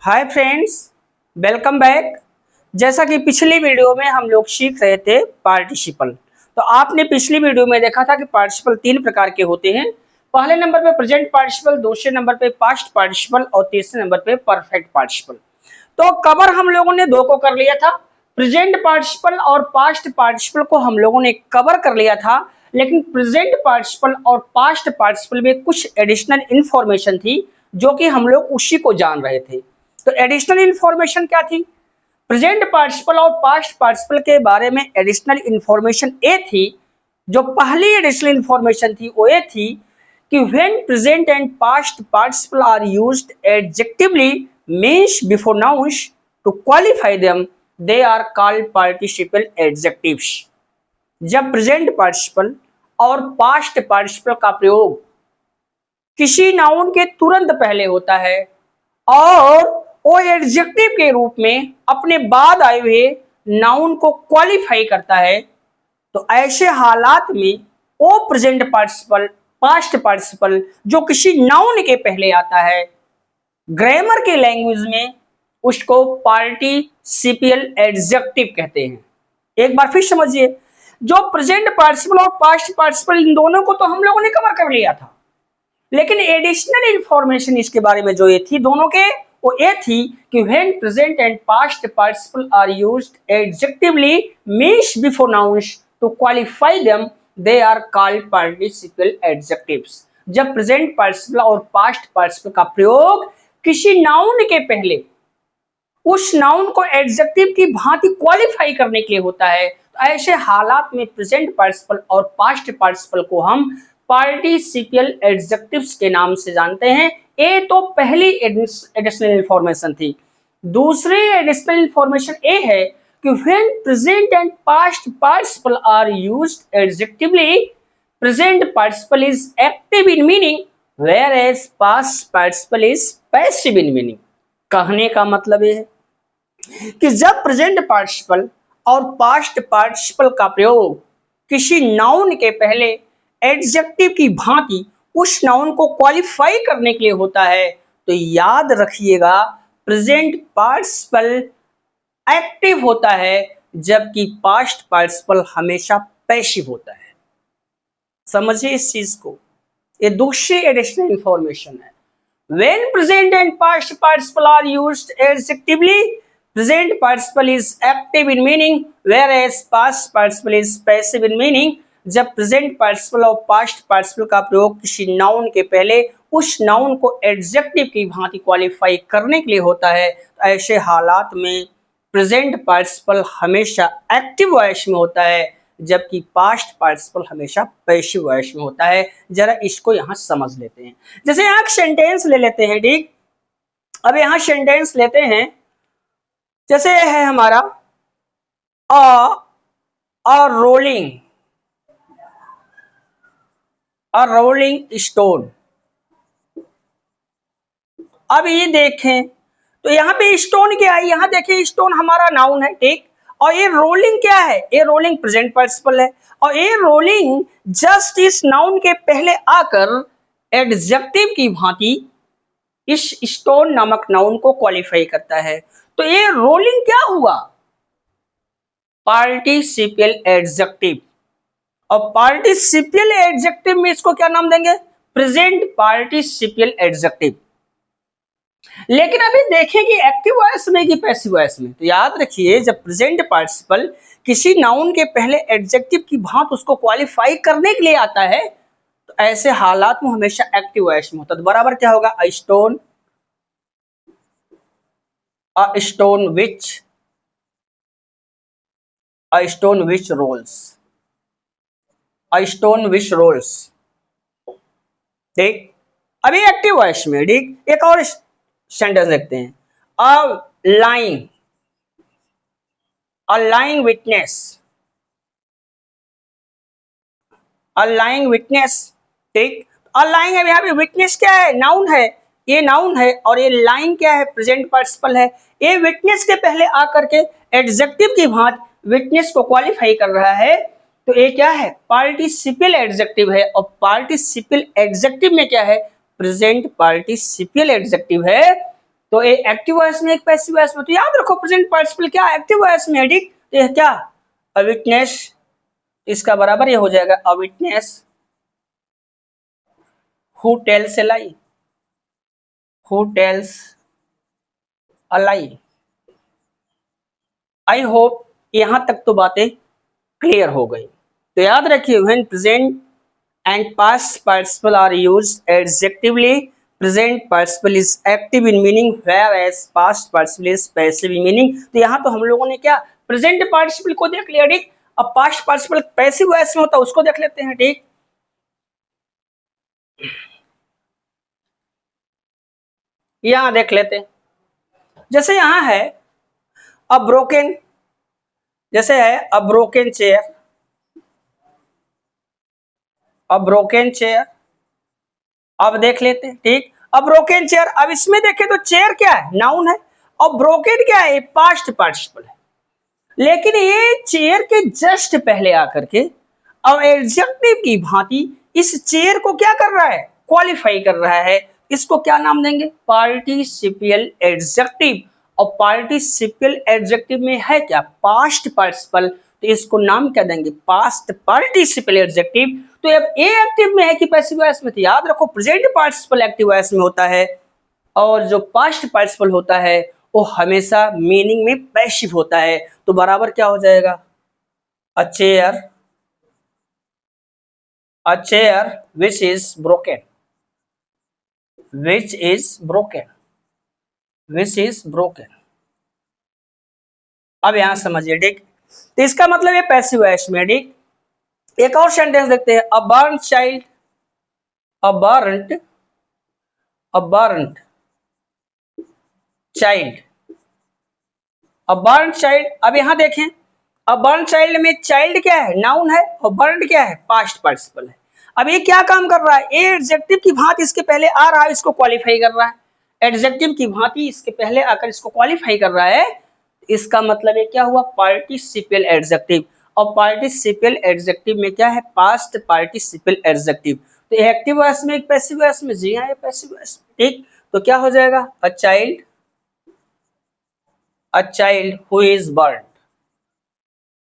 Hi friends, welcome back. जैसा कि पिछली वीडियो में हम लोग सीख रहे थे पार्टिसिपल। तो आपने पिछली वीडियो में देखा था कि पार्टिसिपल तीन प्रकार के होते हैं। पहले नंबर पे प्रेजेंट पार्टिसिपल, दूसरे नंबर पे पास्ट पार्टिसिपल और तीसरे नंबर पे परफेक्ट पार्टिसिपल। तो कवर हम लोगों ने दो को कर लिया था। प्रेजेंट पार्टिसिपल और पास्ट पार्टिसिपल को हम लोगों ने कवर कर लिया था, लेकिन प्रेजेंट पार्टिसिपल और पास्ट पार्टिसिपल में कुछ एडिशनल इंफॉर्मेशन थी जो कि हम लोग उसी को जान रहे थे। तो एडिशनल इंफॉर्मेशन क्या थी? प्रेजेंट पार्टिसिपल और पास्ट पार्टिसिपल के बारे में एडिशनल इंफॉर्मेशन ए थी। जो पहली एडिशनल इंफॉर्मेशन थी वो ये थी कि when present and past participle are used adjectively means before nouns to qualify them, they are called participle adjectives. जब प्रेजेंट पार्टिसिपल और पास्ट पार्टिसिपल का प्रयोग किसी नाउन के तुरंत पहले होता है और वो एडजेक्टिव के रूप में अपने बाद आए हुए नाउन को क्वालिफाई करता है, तो ऐसे हालात में वो प्रेजेंट पार्टिसिपल, पास्ट पार्टिसिपल जो किसी नाउन के पहले आता है, ग्रामर के लैंग्वेज में उसको पार्टिसिपियल एडजेक्टिव कहते हैं। एक बार फिर समझिए, जो प्रेजेंट पार्टिसिपल और पास्ट पार्टिसिपल इन दोनों को तो हम लोगों ने कवर कर लिया था, लेकिन एडिशनल इंफॉर्मेशन इसके बारे में जो ये थी दोनों के, वो ये थी कि when present and past participle are used adjectively means before nouns to qualify them, they are called participle adjectives. जब प्रेजेंट पार्टिसिपल और पास्ट पार्टिसिपल का प्रयोग किसी नाउन के पहले उस नाउन को एडजेक्टिव की भांति क्वालिफाई करने के लिए होता है, तो ऐसे हालात में प्रेजेंट पार्टिसिपल और पास्ट पार्टिसिपल को हम पार्टिसिपियल एडजेक्टिव्स के नाम से जानते हैं। ये तो पहली एडिशनल इंफॉर्मेशन थी। दूसरी एडिशनल इंफॉर्मेशन ये है कि when present and past participle are used adjectively, present participle is active in meaning whereas past participle is passive in meaning. कहने का मतलब ये है कि जब प्रेजेंट पार्टिसिपल और पास्ट पार्टिसिपल का प्रयोग किसी नाउन के पहले एडजेक्टिव की भांति उस नाउन को क्वालिफाई करने के लिए होता है, तो याद रखिएगा प्रेजेंट पार्टिसिपल एक्टिव होता है जबकि पास्ट पार्टिसिपल हमेशा पैसिव होता है। समझिए इस चीज को, ये दूसरी एडिशनल इंफॉर्मेशन है। When present and past participle are used adjectively, present participle is active in meaning, whereas past participle is passive in meaning. जब present participle और past participle का प्रयोग किसी नाउन के पहले उस नाउन को एडजेक्टिव की भांति क्वालिफाई करने के लिए होता है, तो ऐसे हालात में प्रेजेंट पार्टिसिपल हमेशा एक्टिव वॉइस में होता है जबकि पास्ट पार्टिसिपल हमेशा पैसिव वॉइस में होता है। जरा इसको यहां समझ लेते हैं। जैसे यहां सेंटेंस ले लेते हैं, ठीक। अब यहां सेंटेंस लेते हैं, जैसे है हमारा अ रोलिंग स्टोन। अब ये देखें तो यहाँ पे स्टोन क्या है, यहाँ देखिए स्टोन हमारा नाउन है, ठीक। और ये रोलिंग क्या है, ये रोलिंग प्रेजेंट पार्टिसिपल है। और ये रोलिंग जस्ट इस नाउन के पहले आकर एडजेक्टिव की भांति इस स्टोन नामक नाउन को क्वालिफाई करता है। तो ये रोलिंग क्या हुआ, पार्टिसिपियल एडजेक्टिव। और पार्टिसिपियल एडजेक्टिव में इसको क्या नाम देंगे, प्रेजेंट पार्टिसिपियल एडजेक्टिव। लेकिन अभी देखें कि एक्टिव वॉइस में कि पैसिव वॉइस में। तो याद रखिए जब प्रेजेंट पार्टिसिपल किसी नाउन के पहले एडजेक्टिव की भांति उसको क्वालिफाई करने के लिए आता है, तो ऐसे हालात में हमेशा एक्टिव वॉइस में होता है। तो बराबर क्या होगा, अ स्टोन विच रोल्स, ठीक। अभी एक्टिव वॉइस में, ठीक। एक और सेंटेंस देखते हैं, अ लाइंग विटनेस, ठीक। अ लाइंग है, यहाँ पे विटनेस क्या है, नाउन है, ये नाउन है। और ये लाइंग क्या है, प्रेजेंट पार्टिसिपल है। ये विटनेस के पहले आकर के एडजेक्टिव की भांति विटनेस को क्वालिफाई कर रहा है, तो ये क्या है, पार्टिसिपियल एडजेक्टिव है। और पार्टिसिपियल एडजेक्टिव में क्या है, प्रेजेंट पार्टिसिपियल एडजेक्टिव है। तो ये एक्टिव वॉइस में, एक पैसिव वॉइस में। तो याद रखो प्रेजेंट पार्टिसिपल क्या एक्टिव वॉइस में है, ठीक। तो ये क्या, अ विटनेस, इसका बराबर ये हो जाएगा a witness who tells A lie, who tells a lie. I hope यहां तक तो बातें क्लियर हो गई। तो याद रखिए when present and past participle are used adjectively, present participle is active in meaning whereas past participle is passive in meaning। तो यहाँ तो हम लोगों ने क्या प्रेजेंट पार्टिसिपल को देख लिया, ठीक। अब पास्ट पार्टिसिपल पैसिव वॉइस में होता है उसको देख लेते हैं, ठीक। यहाँ देख लेते हैं, जैसे यहाँ है अ ब्रोकन, जैसे है a broken chair, a broken chair. अब देख लेते हैं, ठीक। अब ब्रोकन चेयर, अब इसमें देखें तो चेयर क्या है, नाउन है, और ब्रोकन क्या है, पास्ट पार्टिसिपल है। लेकिन ये चेयर के जस्ट पहले आकर के अब एडजेक्टिव की भांति इस चेयर को क्या कर रहा है, क्वालिफाई कर रहा है। इसको क्या नाम देंगे, पार्टिसिपियल एडजेक्टिव। और पार्टिसिपियल एडजेक्टिव में है क्या, पास्ट पार्टिसिपल, तो इसको नाम क्या देंगे, पास्ट पार्टिसिपल एडजेक्टिव। तो अब ए एक्टिव में है कि पैसिव वॉइस में, तो याद रखो प्रेजेंट पार्टिसिपल एक्टिव वॉइस में होता है, और जो पास्ट पार्टिसिपल होता है वो हमेशा मीनिंग में पैसिव होता है। तो बराबर क्या हो जाएगा, a chair, a chair which is broken, which is broken, which is broken. अब यहां समझिए, ठीक। तो इसका मतलब ये पैसिव वॉइस में, ठीक। एक और सेंटेंस देखते हैं, अ बर्न्ड चाइल्ड, अ बर्न्ड, अ बर्न्ड चाइल्ड, अ बर्न्ड चाइल्ड। अब यहां देखें, अब बर्न चाइल्ड में चाइल्ड क्या है, नाउन है, और बर्न क्या है, पास्ट पार्टिसिपल है। अब ये क्या काम कर रहा है, ये एडजेक्टिव की भांति इसके पहले आ रहा है, इसको क्वालिफाई कर रहा है। एडजेक्टिव की भांति इसके पहले आकर इसको क्वालिफाई कर रहा है। इसका मतलब ये क्या हुआ, पार्टिसिपल एडजेक्टिव। और पार्टिसिपल एडजेक्टिव में क्या है, पास्ट पार्टिसिपल एडजेक्टिव। तो एक्टिव वॉइस में, एक पैसिव वॉइस में, जी हाँ ये पैसिव वॉइस, ठीक। तो क्या हो जाएगा, a child, a child who is burn,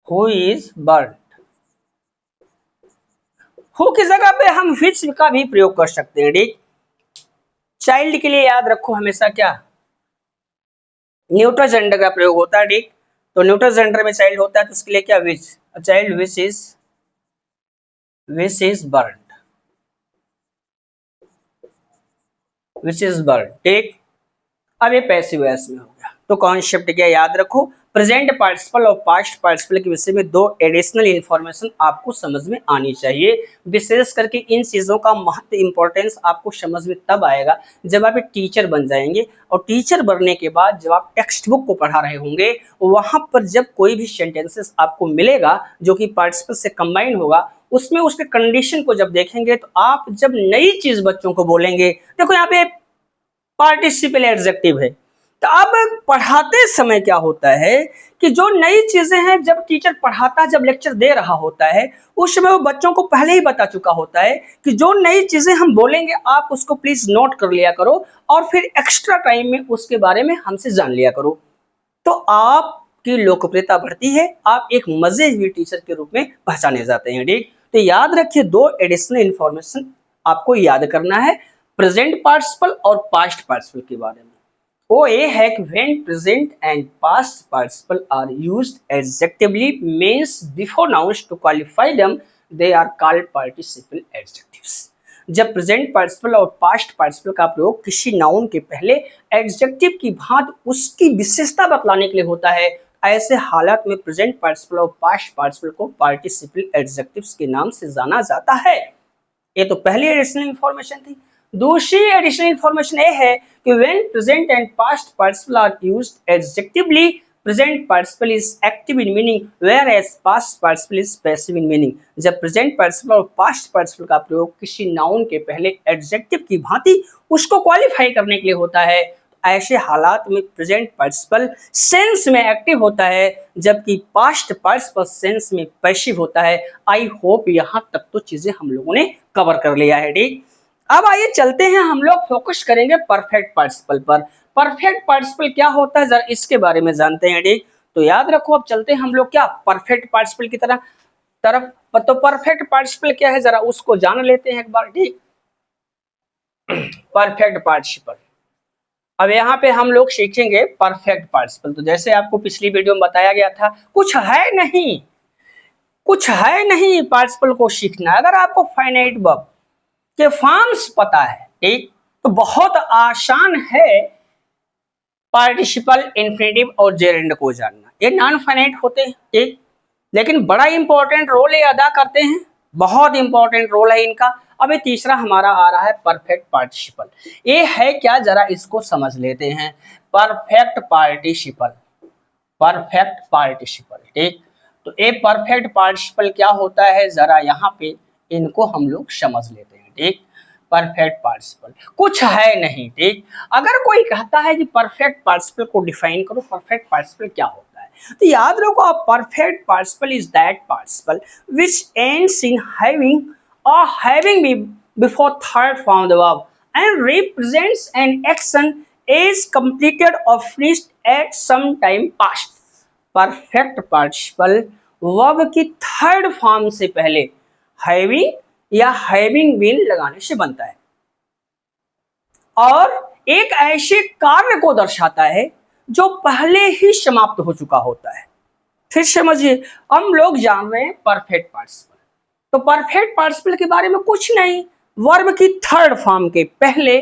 who is burn. Who की जगह पे हम विच का भी प्रयोग कर सकते हैं, ठीक। चाइल्ड के लिए याद रखो हमेशा क्या, न्यूट्रल जेंडर का प्रयोग होता है, ठीक। तो न्यूट्रल जेंडर में चाइल्ड होता है तो उसके लिए क्या, which, child which is burn, which is burn, ठीक। अब ये पैसिव वॉइस में हो गया। तो कॉन्सेप्ट क्या याद रखो, प्रेजेंट पार्टिसिपल और पास्ट पार्टिसिपल के विषय में दो एडिशनल इंफॉर्मेशन आपको समझ में आनी चाहिए। विशेष करके इन चीजों का महत्व, इंपॉर्टेंस आपको समझ में तब आएगा जब आप एक टीचर बन जाएंगे। और टीचर बनने के बाद जब आप टेक्स्ट बुक को पढ़ा रहे होंगे, वहां पर जब कोई भी सेंटेंसेस आपको मिलेगा जो कि पार्टिसिपल से कंबाइन होगा, उसमें उसके कंडीशन को जब देखेंगे तो आप जब नई चीज बच्चों को बोलेंगे, देखो यहाँ पे पार्टिसिपल एडजेक्टिव है। तो अब पढ़ाते समय क्या होता है कि जो नई चीजें हैं, जब टीचर पढ़ाता, जब लेक्चर दे रहा होता है, उस समय वो बच्चों को पहले ही बता चुका होता है कि जो नई चीजें हम बोलेंगे आप उसको प्लीज नोट कर लिया करो, और फिर एक्स्ट्रा टाइम में उसके बारे में हमसे जान लिया करो। तो आपकी लोकप्रियता बढ़ती है, आप एक मजे हुए टीचर के रूप में पहचाने जाते हैं, ठीक। तो याद रखिए दो एडिशनल इंफॉर्मेशन आपको याद करना है प्रेजेंट पार्टिसिपल और पास्ट पार्टिसिपल के बारे में। वो ये है कि when present and past participle are used adjectively means before nouns to qualify them, they are called participle adjectives. जब प्रेजेंट पार्टिसिपल और पास्ट पार्टिसिपल का प्रयोग किसी नाउन के पहले एडजेक्टिव की भांति उसकी विशेषता बतलाने के लिए होता है, ऐसे हालात में प्रेजेंट पार्टिसिपल और पास्ट पार्टिसिपल को पार्टिसिपल एडजेक्टिव्स के नाम से जाना जाता है। ये तो पहली एडिशनल इंफॉर्मेशन थी। दूसरी एडिशनल इंफॉर्मेशन ये है कि when present and past participle are used adjectively, present participle is active in meaning whereas past participle is passive in meaning. जब प्रेजेंट पार्टिसिपल और पास्ट पार्टिसिपल का प्रयोग किसी नाउन के पहले एडजेक्टिव की भांति उसको क्वालिफाई करने के लिए होता है, ऐसे हालात में प्रेजेंट पार्टिसिपल सेंस में एक्टिव होता है, जबकि पास्ट पार्टिसिपल सेंस में पैसिव होता है। आई होप यहां तक तो चीजें हम लोगों ने कवर कर लिया है, ठीक। अब आइए चलते हैं, हम लोग फोकस करेंगे परफेक्ट पार्टिसिपल पर। परफेक्ट पार्टिसिपल क्या होता है जरा इसके बारे में जानते हैं। ठीक, तो याद रखो, अब चलते हैं हम लोग क्या परफेक्ट पार्टिसिपल की तरफ। तो परफेक्ट पार्टिसिपल क्या है जरा उसको जान लेते हैं एक बार। ठीक, परफेक्ट पार्टिसिपल, अब यहाँ पे हम लोग सीखेंगे परफेक्ट पार्टिसिपल। तो जैसे आपको पिछली वीडियो में बताया गया था, कुछ है नहीं पार्टिसिपल को सीखना। अगर आपको फाइनाइट वर्ब के फॉर्म्स पता है, ठीक, तो बहुत आसान है पार्टिसिपल, इंफिनिटिव और जेरेंड को जानना। ये नॉन फाइनाइट होते हैं, ठीक, लेकिन बड़ा इंपॉर्टेंट रोल ये अदा करते हैं, बहुत इंपॉर्टेंट रोल है इनका। अब ये तीसरा हमारा आ रहा है परफेक्ट पार्टिसिपल। ये है क्या जरा इसको समझ लेते हैं। परफेक्ट पार्टिसिपल, परफेक्ट पार्टिसिपल, ठीक, तो ये परफेक्ट पार्टिसिपल क्या होता है जरा यहाँ पे इनको हम लोग समझ लेते हैं। ठीक, परफेक्ट पार्टिसिपल कुछ है नहीं। ठीक, अगर कोई कहता है कि परफेक्ट पार्टिसिपल को डिफाइन करो, परफेक्ट पार्टिसिपल क्या होता है, तो याद रखो आप, perfect participle is that participle which ends in having or having before third form of the verb and represents an action is completed or finished at some time past। Perfect participle verb की third form से पहले having या having been लगाने से बनता है और एक ऐसे कार्य को दर्शाता है जो पहले ही समाप्त हो चुका होता है। फिर समझिए, हम लोग जान रहे हैं परफेक्ट पार्टिसिपल, तो परफेक्ट पार्टिसिपल के बारे में कुछ नहीं, वर्ब की थर्ड फॉर्म के पहले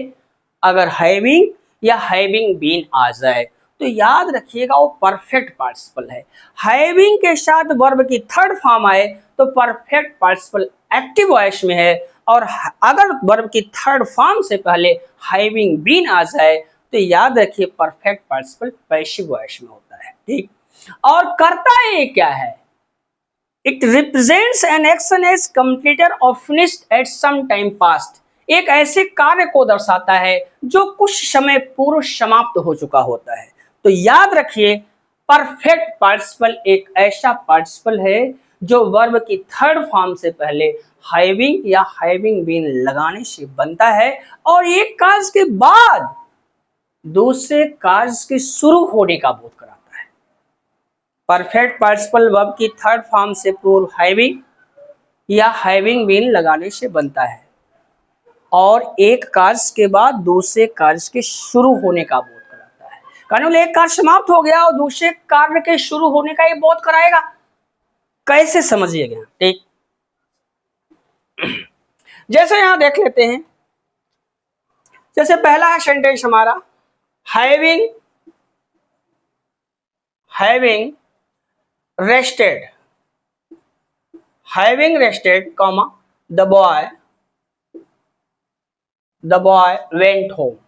अगर हैविंग या हैविंग बीन आ जाए तो याद रखिएगा वो परफेक्ट पार्टिसिपल है। हैविंग के साथ वर्ब की थर्ड फॉर्म आए तो परफेक्ट पार्टिसिपल एक्टिव वॉइस में है, और अगर वर्ब की थर्ड फॉर्म से पहले हैविंग बीन आ जाए तो याद रखिए परफेक्ट पार्टिसिपल पैसिव वॉइस में होता है। ठीक, और करता ये क्या है, it represents an action as completed और finished at some time past, एक ऐसे कार्य को दर्शाता है जो कुछ समय पूर्व समाप्त हो चुका होता है। तो याद रखिए परफेक्ट पार्टिसिपल एक ऐसा पार्टिसिपल है जो वर्ब की थर्ड फॉर्म से पहले हैविंग या हैविंग बीन लगाने से बनता है और एक कार्य के बाद दूसरे कार्य के शुरू होने का बोध कराता है। परफेक्ट पार्टिसिपल वर्ब की थर्ड फॉर्म से पूर्व हैविंग या हैविंग बीन लगाने से बनता है और एक कार्य के बाद दूसरे कार्य के शुरू होने का बोध कराता है। कानून एक कार्य समाप्त हो गया और दूसरे कार्य के शुरू होने का ये बोध कराएगा। कैसे समझिएगा। ठीक, जैसे यहां देख लेते हैं, जैसे पहला है सेंटेंस हमारा having rested, comma the boy went home।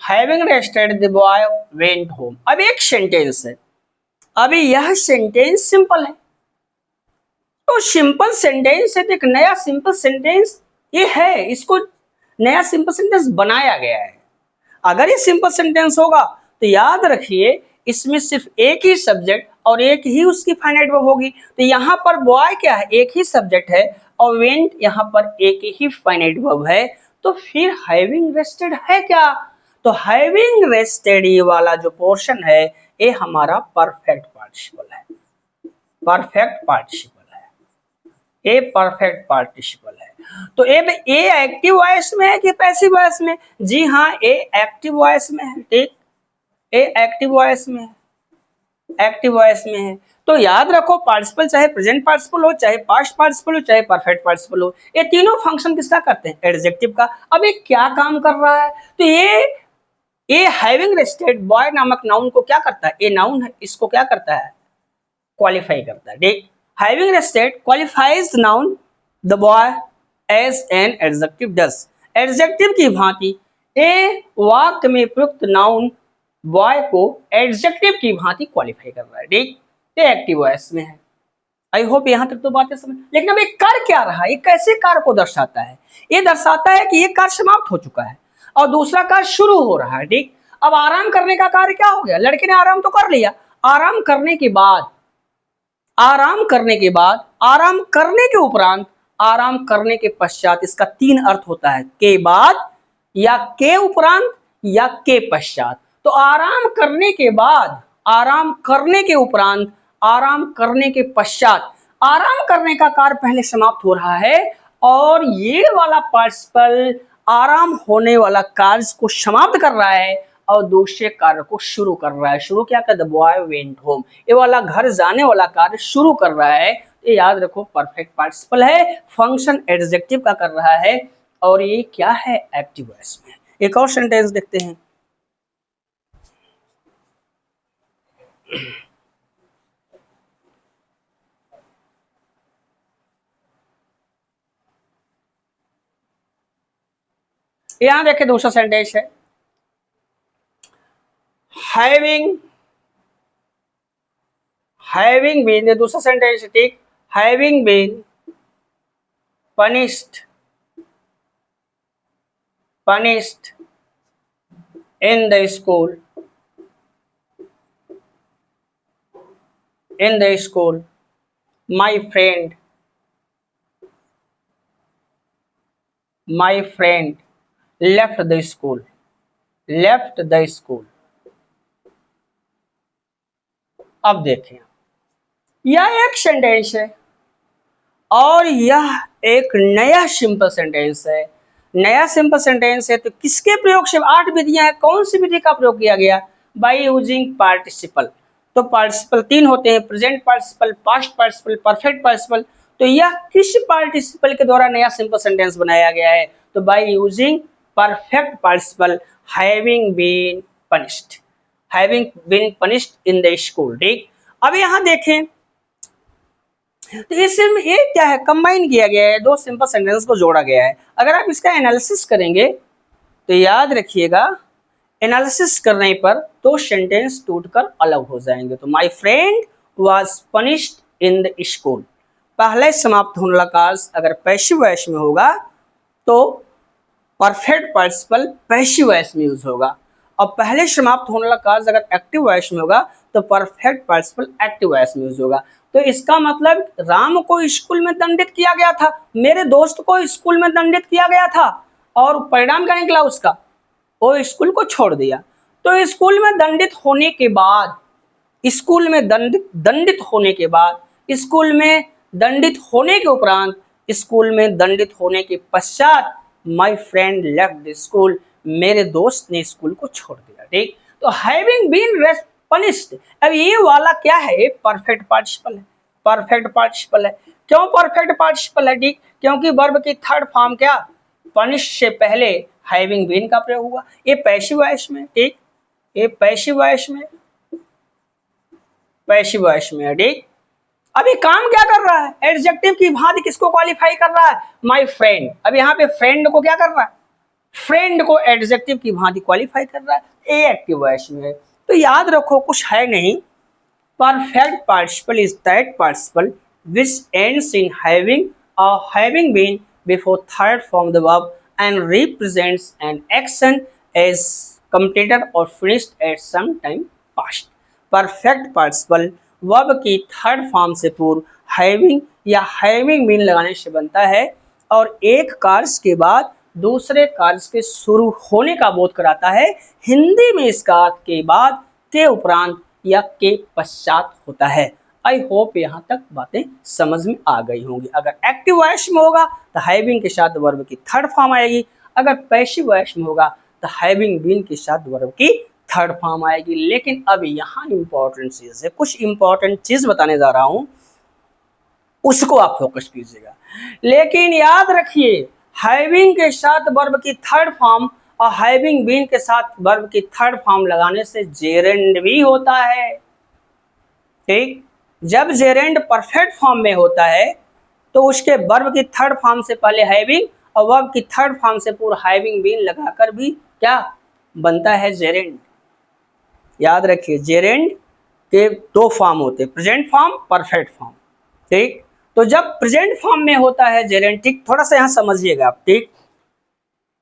Having rested the boy went home। अब एक सेंटेंस है, अभी यह सेंटेंस सिंपल है, तो सिंपल सेंटेंस है तो एक नया सिंपल सेंटेंस ये है, इसको नया सिंपल सेंटेंस बनाया गया है। अगर ये सिंपल सेंटेंस होगा तो याद रखिए इसमें सिर्फ एक ही सब्जेक्ट और एक ही उसकी फाइनाइट वर्ब होगी। तो यहाँ पर बॉय क्या है, एक ही सब्जेक्ट है और वेंट यहाँ पर एक ही फाइनाइट वर्ब है, तो फिर हैविंग रेस्टेड है क्या, तो हैविंग रेस्टेड ये वाला जो पोर्शन है ये हमारा परफेक्ट पार्टिसिपल है। परफेक्ट पार्टिसिपल है, ये परफेक्ट पार्टिसिपल है। तो ए एक्टिव वॉइस में है कि पैसिव वॉइस में, जी हाँ ए एक्टिव वॉइस में है। ठीक, ए एक्टिव वॉइस में है, एक्टिव वॉइस में है। तो याद रखो पार्टिसिपल चाहे प्रेजेंट पार्टिसिपल हो, चाहे पास्ट पार्टिसिपल हो, चाहे परफेक्ट पार्टिसिपल हो, ये तीनों फंक्शन किसका करते हैं, एडजेक्टिव का। अब ये क्या काम कर रहा है, तो ये हैविंग रेस्टेड बॉय नामक नाउन को क्या करता है, ये नाउन है, इसको क्या करता है, क्वालिफाई करता है। ठीक, having rested qualifies noun the boy as an adjective does. Adjective की भांति ए वाक्य में प्रयुक्त नाउन बॉय को एडजेक्टिव की भांति क्वालिफाई कर रहा है। ठीक, ये एक्टिव वॉइस में है। आई होप यहां तक तो बातें समझ। लेकिन अब ये कर क्या रहा है, ये कैसे कार्य को दर्शाता है, ये दर्शाता है कि ये कार्य समाप्त हो चुका है और दूसरा कार्य शुरू हो रहा है। ठीक, अब आराम करने का कार्य क्या हो गया, लड़के ने आराम तो कर लिया, आराम करने के बाद, आराम करने के उपरांत, आराम करने के पश्चात, इसका तीन अर्थ होता है, के बाद या के उपरांत या के पश्चात। तो आराम करने के बाद, आराम करने के उपरांत, आराम करने के पश्चात, आराम करने का कार्य पहले समाप्त हो रहा है और ये वाला पार्टिसिपल आराम होने वाला कार्य को समाप्त कर रहा है और दूसरे कार्य को शुरू कर रहा है। शुरू क्या कर, द बॉय वेंट होम, ये वाला घर जाने वाला कार्य शुरू कर रहा है। ये याद रखो परफेक्ट पार्टिसिपल है, फंक्शन एडजेक्टिव का कर रहा है और ये क्या है, एक्टिव वॉइस में। एक और सेंटेंस देखते हैं। यहां देखिए दूसरा सेंटेंस है, हैविंग बीन, दूसरा सेंटेंस है, ठीक, having been punished in the school, my friend left the school, अब देखें, यह एक सेंटेंस है और यह एक नया सिंपल सेंटेंस है। नया सिंपल सेंटेंस है तो किसके प्रयोग से, 8 विधियां हैं, कौन सी विधि का प्रयोग किया गया, बाय यूजिंग पार्टिसिपल। तो पार्टिसिपल 3 होते हैं, present participle, past participle, perfect participle. तो यह किस पार्टिसिपल के द्वारा नया सिंपल सेंटेंस बनाया गया है, तो by using perfect participle having been punished in the school, ठीक। अब यहां देखें तो इसमें ये क्या है, कंबाइन किया गया है, दो सिंपल सेंटेंस को जोड़ा गया है। अगर आप इसका एनालिसिस करेंगे तो याद रखिएगा, एनालिसिस करने पर दो सेंटेंस टूटकर अलग हो जाएंगे। तो my friend was punished in the school, पहले समाप्त होने वाला कार्य अगर पैसिव वॉइस में होगा तो परफेक्ट पार्टिसिपल पैसिव वॉइस में यूज होगा, और पहले समाप्त होने वाला कार्य अगर एक्टिव वॉइस में होगा तो परफेक्ट पार्टिसिपल एक्टिव वॉइस में यूज होगा। तो इसका मतलब राम को स्कूल में दंडित किया गया था, मेरे दोस्त को स्कूल में दंडित किया गया था, और परिणाम क्या निकला उसका, वो स्कूल को छोड़ दिया। तो स्कूल में दंडित होने के बाद, स्कूल में दंडित होने के बाद, स्कूल में दंडित होने के उपरांत, स्कूल में दंडित होने के पश्चात, my friend left the school, मेरे दोस्त ने स्कूल को छोड़ दिया, ठीक। तो हैविंग बीन पनिश्ड, अब ये वाला क्या है, परफेक्ट पार्टिसिपल है, परफेक्ट पार्टिसिपल है। क्यों परफेक्ट पार्टिसिपल है, ठीक, क्योंकि वर्ब की थर्ड फॉर्म क्या, पनिश से पहले हैविंग बीन का प्रयोग हुआ। ये पैसिव वॉइस में, ठीक, ये पैसिव वॉइस में, पैसिव वॉइस में, ठीक। अभी काम क्या कर रहा है, एडजेक्टिव की भांति किसको क्वालिफाई कर रहा है, माय फ्रेंड। अब यहाँ पे फ्रेंड को क्या कर रहा है, फ्रेंड को एडजेक्टिव की भांति क्वालिफाई कर रहा है, ये एक्टिव वॉइस में है। तो याद रखो कुछ है नहीं, perfect participle is that participle which ends in having or having been before third form the verb and represents an action as completed or finished at some time past. Perfect participle verb की third form से पूर्व having या having been लगाने से बनता है और एक कार्य के बाद दूसरे कार्य के शुरू होने का बोध कराता है। हिंदी में इसका अर्थ के बाद, के उपरांत या के पश्चात होता है। आई होप यहाँ तक बातें समझ में आ गई होंगी। अगर एक्टिव वॉइस में होगा तो हैविंग के साथ वर्ब की थर्ड फॉर्म आएगी, अगर पैसिव वॉइस में होगा तो हैविंग बीन के साथ वर्ब की थर्ड फॉर्म आएगी। लेकिन अब यहाँ इंपॉर्टेंट चीज है, कुछ इंपॉर्टेंट चीज बताने जा रहा हूं, उसको आप फोकस कीजिएगा। लेकिन याद रखिए, हैविंग के साथ वर्ब की थर्ड फॉर्म और हैविंग बीन के साथ वर्ब की थर्ड फॉर्म लगाने से जेरेंड भी होता है, ठीक। जब जेरेंड परफेक्ट फॉर्म में होता है तो उसके वर्ब की थर्ड फॉर्म से पहले हैविंग और वर्ब की थर्ड फॉर्म से पूरा हैविंग बीन लगाकर भी क्या बनता है, जेरेंड। याद रखिए, जेरेंड के दो फॉर्म होते हैं, प्रेजेंट फॉर्म, परफेक्ट फॉर्म, ठीक। तो जब प्रेजेंट फॉर्म में होता है जेरेंड, ठीक, थोड़ा सा यहाँ समझिएगा आप, ठीक।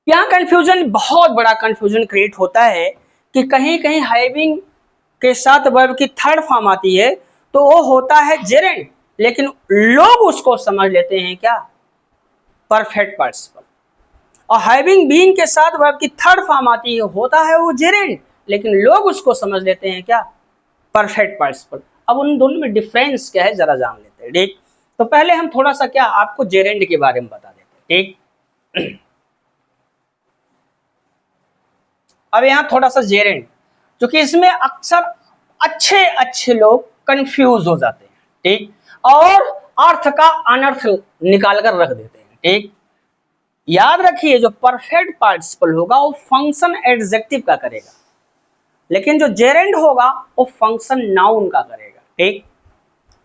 यहाँ कंफ्यूजन, बहुत बड़ा कंफ्यूजन क्रिएट होता है कि कहीं कहीं हैविंग के साथ वर्ब की थर्ड फॉर्म आती है तो वो होता है जेरेंड, लेकिन लोग उसको समझ लेते हैं क्या, परफेक्ट पार्टिसिपल। और हैविंग बीन के साथ वर्ब की थर्ड फॉर्म आती है, होता है वो जेरेंड, लेकिन लोग उसको समझ लेते हैं क्या, परफेक्ट पार्टिसिपल। अब उन दोनों में डिफरेंस क्या है जरा जान लेते हैं, ठीक। तो पहले हम थोड़ा सा क्या आपको जेरेंड के बारे में बता देते हैं, ठीक। अब यहाँ थोड़ा सा जेरेंड, क्योंकि इसमें अक्सर अच्छे अच्छे लोग कंफ्यूज हो जाते हैं, ठीक, और अर्थ का अनर्थ निकाल कर रख देते हैं, ठीक। याद रखिए जो परफेक्ट पार्टिसिपल होगा वो फंक्शन एडजेक्टिव का करेगा, लेकिन जो जेरेंड होगा वो फंक्शन नाउन का करेगा, ठीक।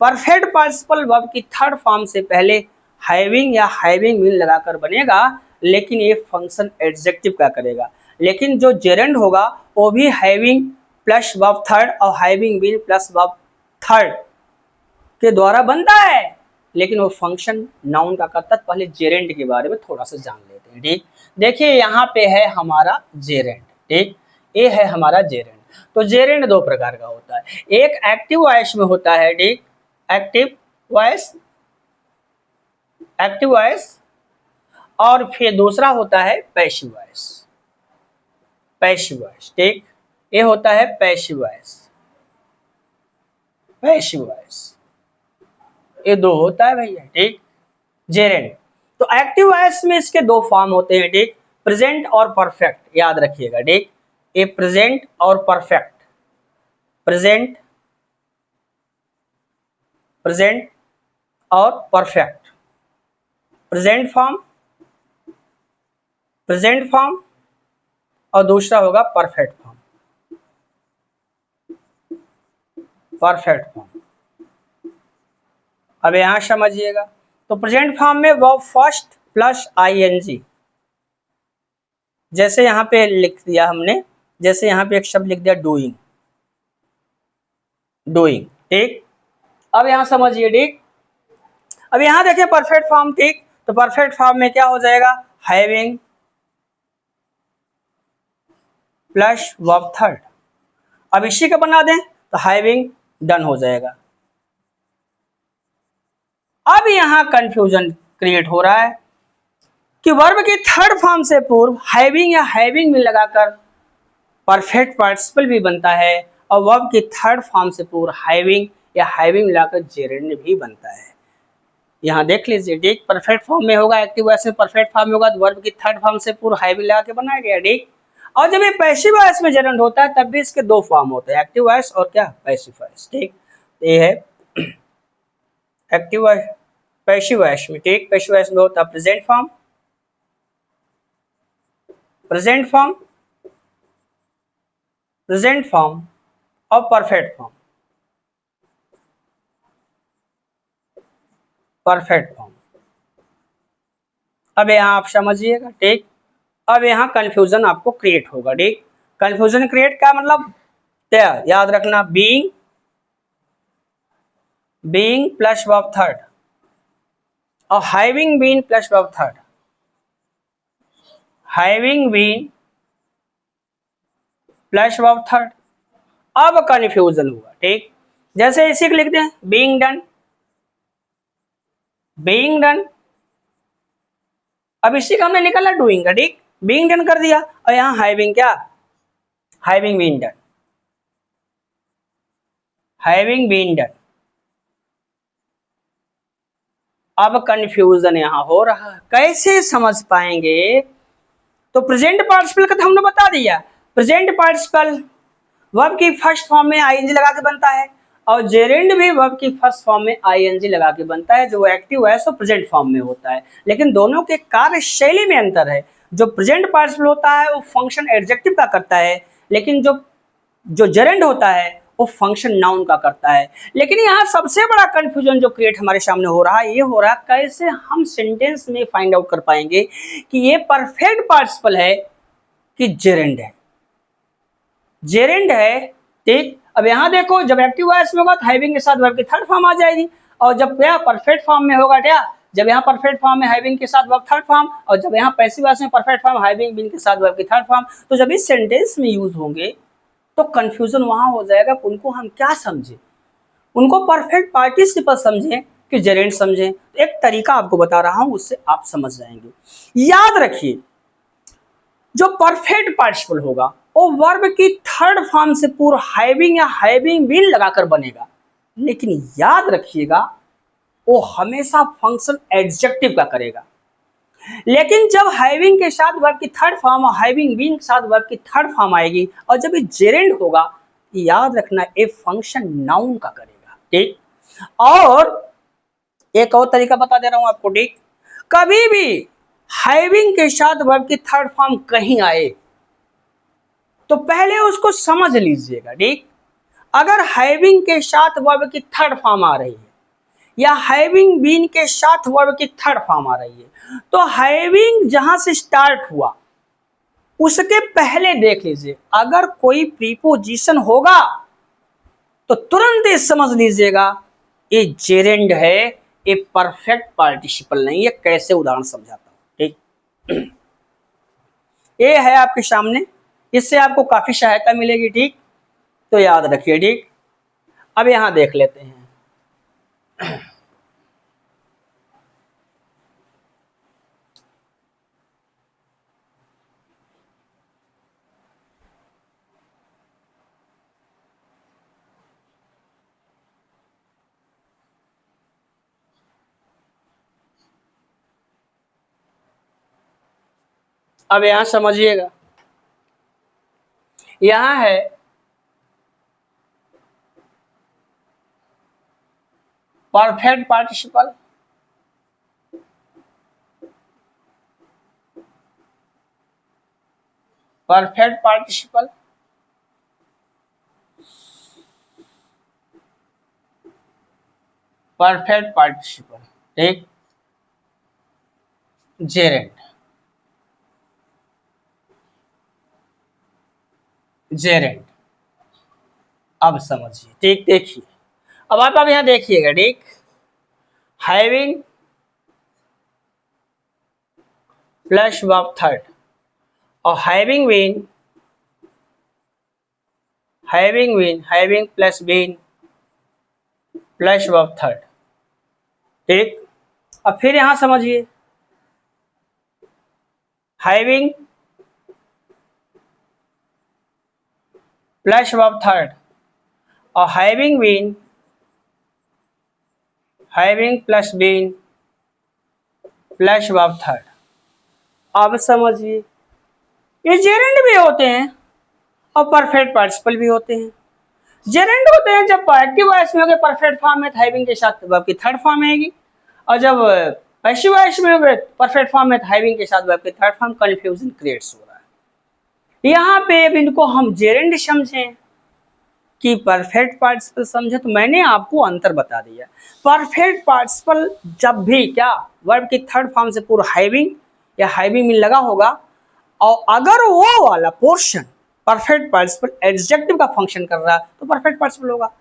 परफेक्ट पार्टिसिपल वर्ब की थर्ड फॉर्म से पहले हैविंग या हैविंग बीन लगाकर बनेगा, लेकिन ये फंक्शन एडजेक्टिव का करेगा। लेकिन जो जेरेंड होगा वो भी हैविंग प्लस वर्ब थर्ड और having been plus verb third के द्वारा बनता है, लेकिन वो फंक्शन नाउन का करता है। पहले जेरेंड के बारे में थोड़ा सा जान लेते हैं, ठीक। देखिए यहाँ पे है हमारा जेरेंड, ठीक, ये है हमारा जेरेंड। तो जेरेंड दो प्रकार का होता है, एक एक्टिव वॉइस में होता है, ठीक, एक्टिव वॉइस, एक्टिव वॉइस, और फिर दूसरा होता है पैसिव वॉइस, पैसिव वॉइस, ठीक, ये होता है पैसिव वॉइस, पैसिव वॉइस, ये दो होता है भैया, ठीक, जेरेंड। तो एक्टिव वॉइस में इसके दो फॉर्म होते हैं, ठीक, प्रेजेंट और परफेक्ट, याद रखिएगा, ठीक, ये प्रेजेंट और परफेक्ट, प्रेजेंट, प्रेजेंट और perfect, present form, present form, और दूसरा होगा परफेक्ट फॉर्म, परफेक्ट फॉर्म। अब यहां समझिएगा, तो प्रेजेंट फॉर्म में वर्ब फर्स्ट प्लस आईएनजी, जैसे यहां पे लिख दिया हमने, जैसे यहां पे एक शब्द लिख दिया डूइंग, डूइंग, ठीक। अब यहां समझिए, ठीक। अब यहां देखिए परफेक्ट फॉर्म, ठीक, तो परफेक्ट फॉर्म में क्या हो जाएगा, हैविंग प्लस वर्ब थर्ड। अब इसी का बना दें तो हैविंग डन हो जाएगा। अब यहां कंफ्यूजन क्रिएट हो रहा है कि वर्ब की थर्ड फॉर्म से पूर्व हैविंग या हैविंग में लगाकर परफेक्ट पार्टिसिपल भी बनता है, और वर्ब की थर्ड फॉर्म से पूर्व हैविंग या हैविंग मिलाकर जेरेंड भी बनता है। यहाँ देख लीजिए, ठीक, परफेक्ट फॉर्म में होगा, एक्टिव वॉइस में परफेक्ट फॉर्म में होगा, तो वर्ब की थर्ड फॉर्म से पूर्व हैविंग लगा के बनाया गया, ठीक। और जब ये पैसिव वॉइस में जेरेंड होता है तब भी इसके दो फॉर्म होते हैं, एक्टिव वॉइस और क्या, पैसिव वॉइस, ठीक। ये है एक्टिव वॉइस, पैसिव वॉइस में, ठीक, पैसिव वॉइस में होता है present form, present form, present form और परफेक्ट फॉर्म, परफेक्ट फॉर्म। अब यहाँ आप समझिएगा, ठीक। अब यहाँ कंफ्यूजन आपको क्रिएट होगा, ठीक। कंफ्यूजन क्रिएट का मतलब क्या, याद रखना, being, being plus verb third और having been plus verb third, having been plus verb third. अब कंफ्यूजन हुआ, ठीक। जैसे इसी को लिखते हैं बीइंग डन, बीइंग डन। अब इसी का हमने निकाला डूइंग का, ठीक, बीइंग डन कर दिया, और यहाँ हैविंग क्या, having been done, having been done. अब कंफ्यूजन यहां हो रहा है, कैसे समझ पाएंगे, तो प्रेजेंट पार्टिसिपल का तो हमने बता दिया, प्रेजेंट पार्टिसिपल वर्ब की फर्स्ट फॉर्म में आईएनजी लगा के बनता है, और जेरेंड भी वर्ब की फर्स्ट फॉर्म में आईएनजी लगा के बनता है, जो एक्टिव है सो प्रेजेंट फॉर्म में होता है, लेकिन दोनों के कार्य शैली में अंतर है। जो प्रेजेंट पार्टिसिपल होता है वो फंक्शन एडजेक्टिव का करता है, लेकिन जो जो जेरेंड होता है वो फंक्शन नाउन का करता है। लेकिन यहाँ सबसे बड़ा कंफ्यूजन जो क्रिएट हमारे सामने हो रहा है, ये हो रहा है कैसे हम सेंटेंस में फाइंड आउट कर पाएंगे कि ये परफेक्ट पार्टिसिपल है कि जेरेंड है, जेरेंड है, ठीक। अब यहाँ देखो, जब एक्टिव वॉइस में होगा तो हैविंग के साथ वर्ब की थर्ड फॉर्म आ जाएगी, और जब क्या परफेक्ट फॉर्म में होगा क्या, जब यहाँ परफेक्ट फॉर्म में हैविंग के साथ वर्ब थर्ड फॉर्म, और जब यहाँ पैसिव वॉइस में परफेक्ट फॉर्म हैविंग बीन के साथ वर्ब की थर्ड फॉर्म, तो जब इस सेंटेंस में यूज होंगे तो कंफ्यूजन वहां हो जाएगा। उनको हम क्या समझे, उनको परफेक्ट पार्टिसिपल समझें कि जेरेंड समझें। एक तरीका आपको बता रहा हूं, उससे आप समझ जाएंगे। याद रखिए, जो परफेक्ट पार्टिसिपल होगा वो वर्ब की थर्ड फॉर्म से पूर्व हैविंग या हैविंग बीन लगाकर बनेगा, लेकिन याद रखिएगा वो हमेशा फंक्शन एडजेक्टिव का करेगा। लेकिन जब हैविंग के साथ वर्ब की थर्ड फॉर्म और हैविंग बीन के साथ वर्ब की थर्ड फॉर्म आएगी और जब ये जेरेंड होगा, याद रखना ये फंक्शन नाउन का करेगा। ठीक, और एक और तरीका बता दे रहा हूं आपको। ठीक, कभी भी हैविंग के साथ वर्ब की थर्ड फॉर्म कहीं आए तो पहले उसको समझ लीजिएगा। ठीक, अगर हैविंग के साथ वर्ब की थर्ड फॉर्म आ रही है या हैविंग बीन के साथ वर्ब की थर्ड फॉर्म आ रही है, तो हैविंग जहां से स्टार्ट हुआ उसके पहले देख लीजिए, अगर कोई प्रीपोजिशन होगा तो तुरंत ये समझ लीजिएगा ये जेरेंड है, ये परफेक्ट पार्टिसिपल नहीं है। कैसे उदाहरण समझाता हूं। ठीक, ये है आपके सामने, इससे आपको काफी सहायता मिलेगी। ठीक, तो याद रखिए। ठीक, अब यहां देख लेते हैं। अब यहां समझिएगा, यहां है perfect participle, perfect participle, perfect participle. ठीक, जेरेंड, जेरेंड। अब समझिए। ठीक, देखिए, अब आप यहां देखिएगा। ठीक, हैविंग प्लस वर्ब थर्ड और having plus been plus verb third. ठीक, अब फिर यहां समझिए, हैविंग प्लस वर्ब थर्ड और having plus been plus verb third. अब समझिए, ये जेरेंड भी होते हैं और परफेक्ट पार्टिसिपल भी होते हैं। जेरेंड होते हैं जब एक्टिव वॉइस में हो गए परफेक्ट फॉर्म में, हैविंग के साथ वर्ब की थर्ड फॉर्म आएगी, और जब पैसिव वॉइस में हो गए परफेक्ट फॉर्म में, हैविंग के साथ वर्ब की थर्ड फॉर्म। कंफ्यूजन क्रिएट्स हो रहा है यहाँ पे। अब इनको हम जेरेंड समझें कि परफेक्ट पार्टिसिपल समझे, तो मैंने आपको अंतर बता दिया। परफेक्ट पार्टिसिपल जब भी क्या वर्ब की थर्ड फॉर्म से पूर्व हैविंग या हैविंग में लगा होगा, और अगर वो वाला पोर्शन परफेक्ट पार्टिसिपल एडजेक्टिव का फंक्शन कर रहा है तो परफेक्ट पार्टिसिपल होगा।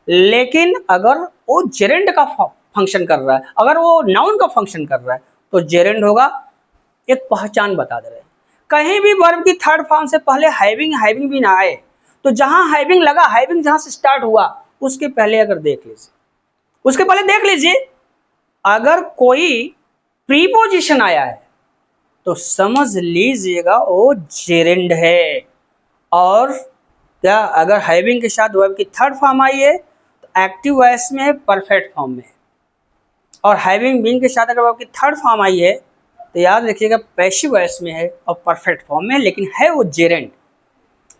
लेकिन अगर वो जेरेंड का फंक्शन कर रहा है, अगर वो नाउन का फंक्शन कर रहा है, तो जेरेंड होगा। एक पहचान बता दे रहे हैं, कहीं भी वर्ब की थर्ड फॉर्म से पहले हैविंग भी ना आए, तो जहां हैविंग लगा, हैविंग जहां से स्टार्ट हुआ उसके पहले अगर देख लीजिए, उसके पहले देख लीजिए, अगर कोई प्रीपोजिशन आया है तो समझ लीजिएगा वो जेरेंड है। और क्या अगर हैविंग के साथ वर्ब की थर्ड फॉर्म आई है तो एक्टिव वॉइस में है, परफेक्ट फॉर्म में है। और हैविंग बीन के साथ अगर वर्ब की थर्ड फॉर्म आई है तो याद रखिएगा पैसिव वॉइस में है और परफेक्ट फॉर्म में, लेकिन है वो जेरेंड।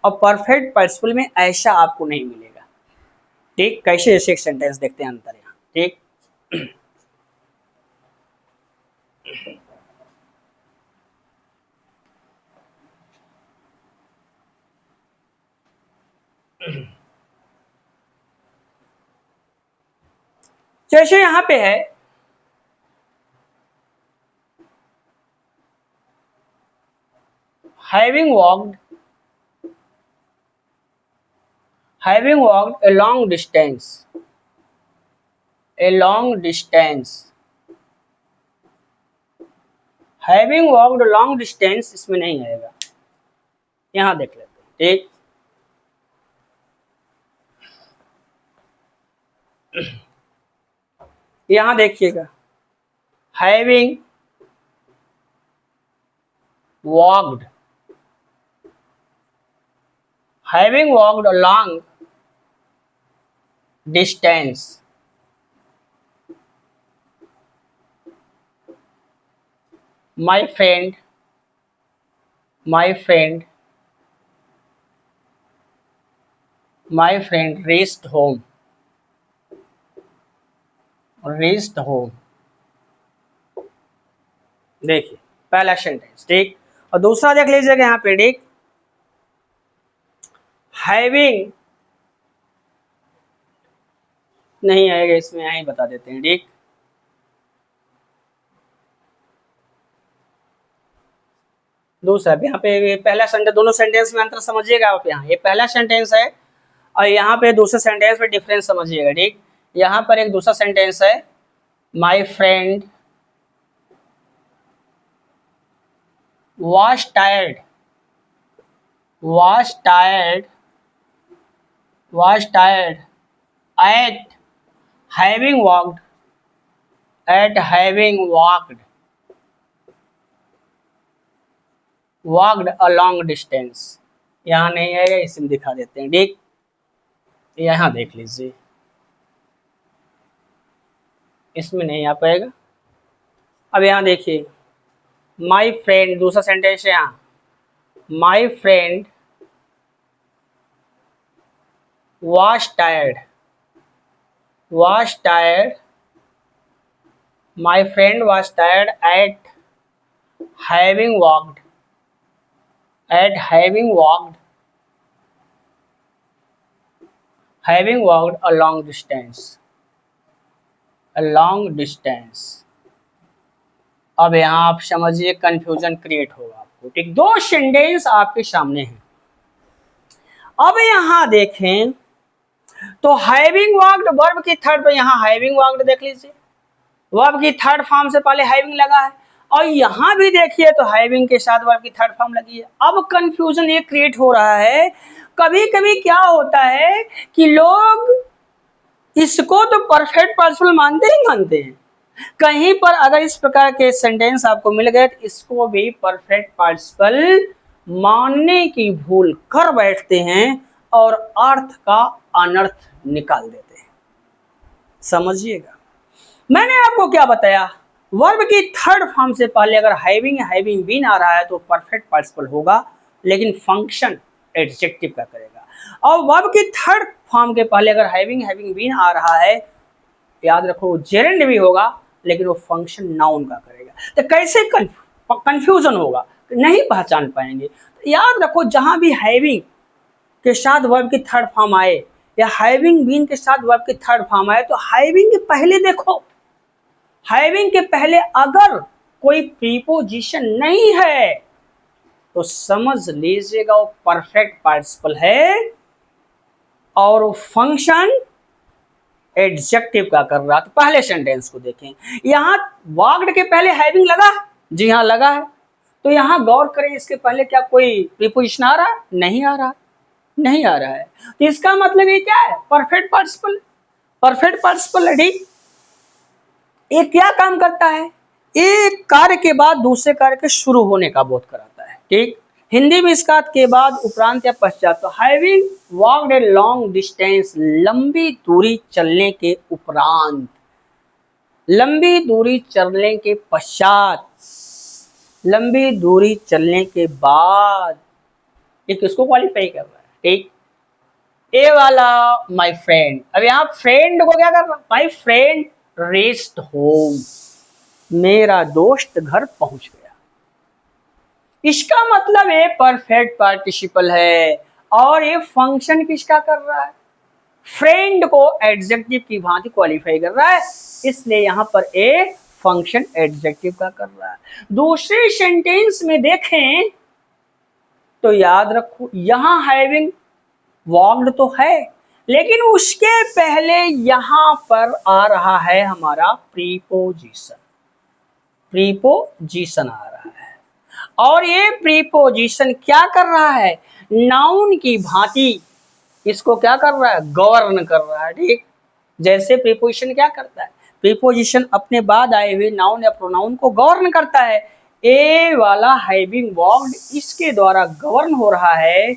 और परफेक्ट पार्टिसिपल में ऐसा आपको नहीं मिलेगा। ठीक, कैसे जैसे एक सेंटेंस देखते हैं अंतर यहाँ। ठीक, जैसे यहाँ पे है having walked a long distance, having walked a long distance इसमें नहीं आएगा। यहां देख लेते हैं। ठीक, यहां देखिएगा, having walked having walked a long distance, my friend reached home। देखिए पहला सेंटेंस, ठीक। और दूसरा देख लीजिएगा यहाँ पे, ठीक। हैविंग नहीं आएगा इसमें, यहीं बता देते हैं, ठीक। दूसरा यहाँ पे पहला सेंटेंस, दोनों सेंटेंस में अंतर समझिएगा आप। यहाँ ये पहला सेंटेंस है और यहाँ पे दूसरे सेंटेंस में डिफरेंस समझिएगा, ठीक। यहाँ पर एक दूसरा सेंटेंस है, my friend was tired at having walked a long distance। यहाँ नहीं आएगा, इसमें दिखा देते हैं, ठीक। यहाँ देख लीजिए, इसमें नहीं आ पाएगा। अब यहाँ देखिए, माई फ्रेंड, दूसरा सेंटेंस है यहाँ, my friend was tired my friend was tired at having walked a long distance। अब यहाँ आप समझिए, कंफ्यूजन क्रिएट होगा आपको, ठीक। दो सेंटेंस आपके सामने हैं। अब यहाँ देखें तो हैविंग वॉक्ड वर्ब की थर्ड पे, यहाँ हैविंग वॉक्ड देख लीजिए, वर्ब की थर्ड फॉर्म से पहले हैविंग लगा है, और यहाँ भी देखिए तो हैविंग के साथ वर्ब की थर्ड फॉर्म लगी है। अब कंफ्यूजन ये क्रिएट हो रहा है, कभी कभी क्या होता है कि लोग इसको तो परफेक्ट पार्टिसिपल मानते ही मानते हैं, कहीं पर अगर इस प्रकार के सेंटेंस आपको मिल गए तो इसको भी परफेक्ट पार्टिसिपल मानने की भूल कर बैठते हैं और अर्थ का अनर्थ निकाल देते हैं। समझिएगा, मैंने आपको क्या बताया, वर्ब की थर्ड फॉर्म से पहले अगर हैविंग बीन आ रहा है तो परफेक्ट पार्टिसिपल होगा, लेकिन फंक्शन एडजेक्टिव का करेगा। और वर्ब की थर्ड फॉर्म के पहले अगर हैविंग बीन आ रहा है, याद रखो जेरेंड भी होगा, लेकिन वो फंक्शन नाउन का करेगा। तो कैसे कंफ्यूजन होगा, नहीं पहचान पाएंगे। तो याद रखो, जहां भी हैविंग के साथ वर्ब की थर्ड फॉर्म आए या हैविंग बीन के साथ वर्ब की थर्ड फॉर्म आए, तो हैविंग के पहले देखो, हैविंग के पहले अगर कोई प्रीपोजिशन नहीं है तो समझ लीजिएगा वो परफेक्ट पार्टिसिपल है और वो फंक्शन एडजेक्टिव का कर रहा। तो पहले सेंटेंस को देखें, यहाँ वॉक्ड के पहले हैविंग लगा, जी हाँ लगा है। तो यहाँ गौर करें, इसके पहले क्या कोई प्रीपोजिशन आ रहा है? नहीं आ रहा है। तो इसका मतलब ये क्या है? परफेक्ट पार्टिसिपल है, ठीक। ये क्या काम करता है? एक कार्य के बाद दूसरे कार्य के शुरू होने का बोध कराता है, ठीक। हिंदी में इसका के बाद, उपरांत या पश्चात। तो having walked a long distance, लंबी दूरी चलने के उपरांत, लंबी दूरी चलने के पश्चात, लंबी दूरी चलने के बाद, ये किसको क्वालिफाई कर रहा है, ठीक। ए वाला माय फ्रेंड, अब यहाँ फ्रेंड को क्या कर रहा है? माय फ्रेंड रीच्ड होम, मेरा दोस्त घर पहुंच गया। इसका मतलब ये परफेक्ट पार्टिसिपल है और ये फंक्शन किसका कर रहा है? फ्रेंड को एडजेक्टिव की भांति क्वालिफाई कर रहा है, इसलिए यहां पर ए फंक्शन एडजेक्टिव का कर रहा है। दूसरे सेंटेंस में देखें तो याद रखो, यहां हैविंग वॉक्ड तो है, लेकिन उसके पहले यहां पर आ रहा है हमारा प्रीपोजिशन आ रहा है, और ये प्रीपोजिशन क्या कर रहा है? नाउन की भांति इसको क्या कर रहा है? गवर्न कर रहा है, ठीक। जैसे प्रीपोजिशन क्या करता है? प्रीपोजिशन अपने बाद आए हुए नाउन या प्रोनाउन को गवर्न करता है। ए वाला हैविंग वॉक्ड इसके द्वारा गवर्न हो रहा है,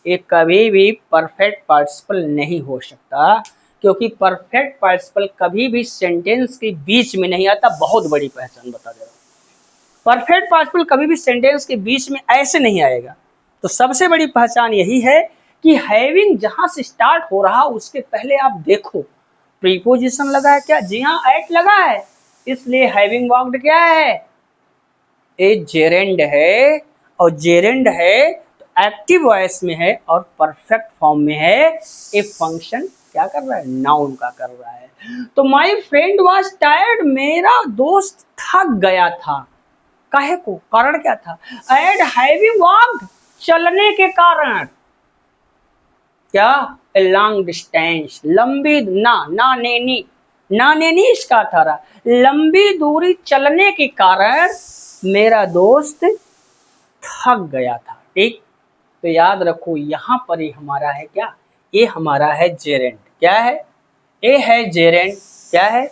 ये कभी भी परफेक्ट पार्टिसिपल नहीं हो सकता, क्योंकि परफेक्ट पार्टिसिपल कभी भी सेंटेंस के बीच में नहीं आता। बहुत बड़ी पहचान बता दे रहा हूं, परफेक्ट पार्टिसिपल कभी भी सेंटेंस के बीच में ऐसे नहीं आएगा। तो सबसे बड़ी पहचान यही है कि हैविंग जहां से स्टार्ट हो रहा उसके पहले आप देखो प्रीपोजिशन लगा है क्या। जी हाँ, एट लगा है, इसलिए हैविंग वर्क्ड क्या है, ए जेरेंड है। और जेरेंड है तो एक्टिव वॉइस में है और परफेक्ट फॉर्म में है। ए फंक्शन क्या कर रहा है, नाउन का कर रहा है। तो माय फ्रेंड वाज टायर्ड, मेरा दोस्त थक गया था। काहे को, कारण क्या था, एड हैविंग वॉक्ड, चलने के कारण। क्या, ए लॉन्ग डिस्टेंस, लंबी ना नेनी, ना नेनी इसका था रहा, लंबी दूरी चलने के कारण मेरा दोस्त थक गया था। ठीक, तो याद रखो यहां पर ही हमारा है क्या, ये हमारा है जेरेंट। क्या है, ये है जेरेंट। क्या है,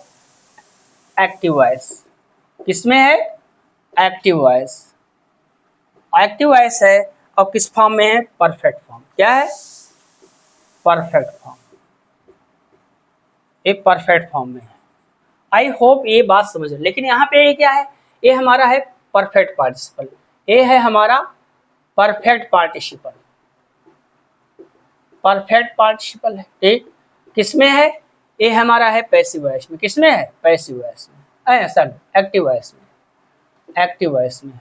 एक्टिव वॉइस। किसमें है, एक्टिव वॉइस। एक्टिव वॉइस है और किस फॉर्म में है, परफेक्ट फॉर्म। क्या है, परफेक्ट फॉर्म, ये परफेक्ट फॉर्म में है। आई होप ये बात समझ रहे। लेकिन यहाँ पे ये क्या है, ये हमारा है परफेक्ट पार्टिसिपल, ये है हमारा परफेक्ट पार्टिसिपल। परफेक्ट पार्टिसिपल है, ठीक, किसमें है, ये हमारा है पैसिव वॉइस में। किसमें है, पैसिव वॉइस में, सर एक्टिव वॉइस में, एक्टिव वॉइस में,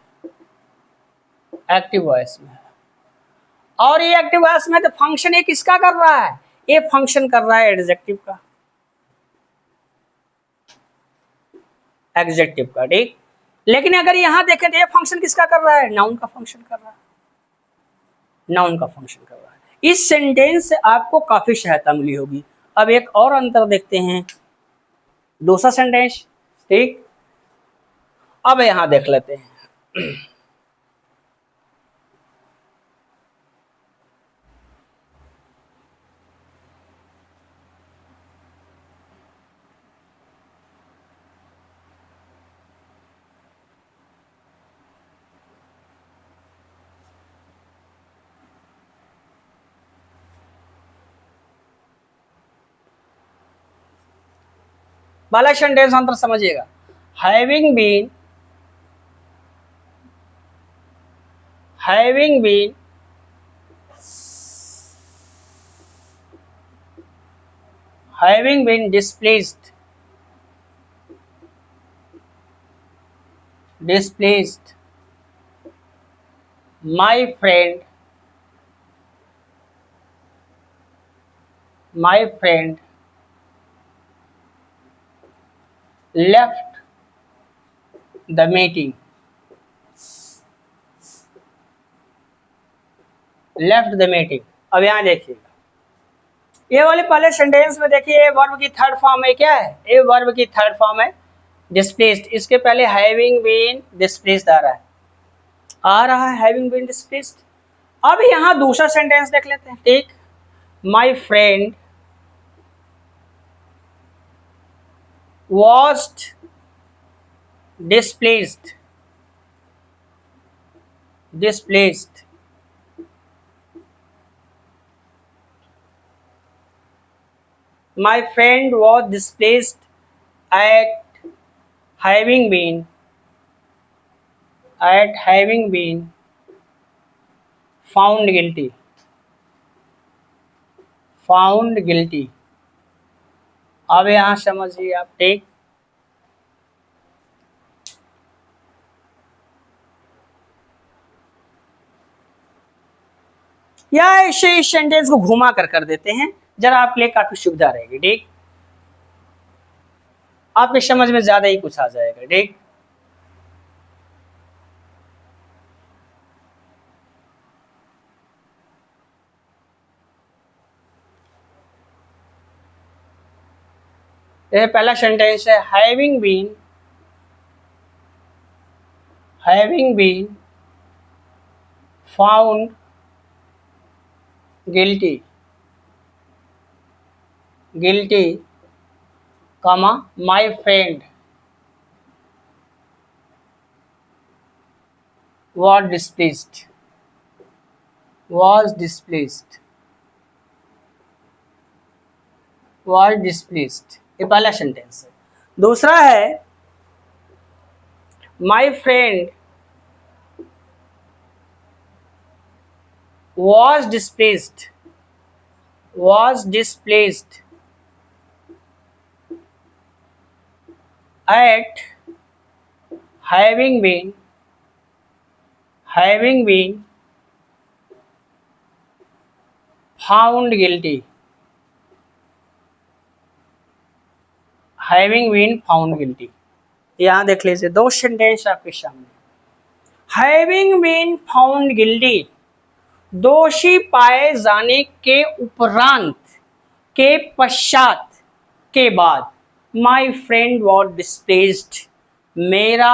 एक्टिव वॉइस में। और ये एक्टिव वॉइस में तो फंक्शन ये किसका कर रहा है, ये फंक्शन कर रहा है एडजेक्टिव का, एडजेक्टिव का। ठीक, लेकिन अगर यहां देखें तो ये फंक्शन किसका कर रहा है, नाउन का फंक्शन कर रहा है, नाउन का फंक्शन कर रहा है। इस सेंटेंस से आपको काफी सहायता मिली होगी। अब एक और अंतर देखते हैं, दूसरा सेंटेंस। ठीक, अब यहां देख लेते हैं। पहला सेंटेंस अंतर समझिएगा, having been, having been having been displeased, displeased, my friend, my friend left the meeting, left the meeting। अब यहां देखिएगा, ये वाले पहले सेंटेंस में देखिए ये वर्ब की थर्ड फॉर्म है। क्या है, ये वर्ब की थर्ड फॉर्म है डिस्प्लेस्ड। इसके पहले हैविंग बीन डिस्प्लेस्ड आ रहा है, आ रहा है हैविंग बीन डिस्प्लेस्ड। अब यहां दूसरा सेंटेंस देख लेते हैं। ठीक, my friend was displeased, displeased, my friend was displeased at having been, at having been found guilty, found guilty। अब यहां समझिए आप। ठीक, या ऐसे इस सेंटेंस को घुमा कर देते हैं, जरा आपके लिए काफी सुविधा रहेगी। ठीक, आपके समझ में ज्यादा ही कुछ आ जाएगा। ठीक, ये पहला सेंटेंस है, having been, having been found guilty, guilty, comma my friend was displeased, was displeased, was displeased, ये पहला सेंटेंस है। दूसरा है my friend was displeased, was displeased at having been, having been found guilty, having been found guilty। यहां देख लीजिए दो sentence आपके सामने। हैविंग बीन फाउंड गिल्टी, दोषी पाए जाने के उपरांत, के पश्चात, के बाद, माई फ्रेंड वॉज डिस्प्लेस्ड, मेरा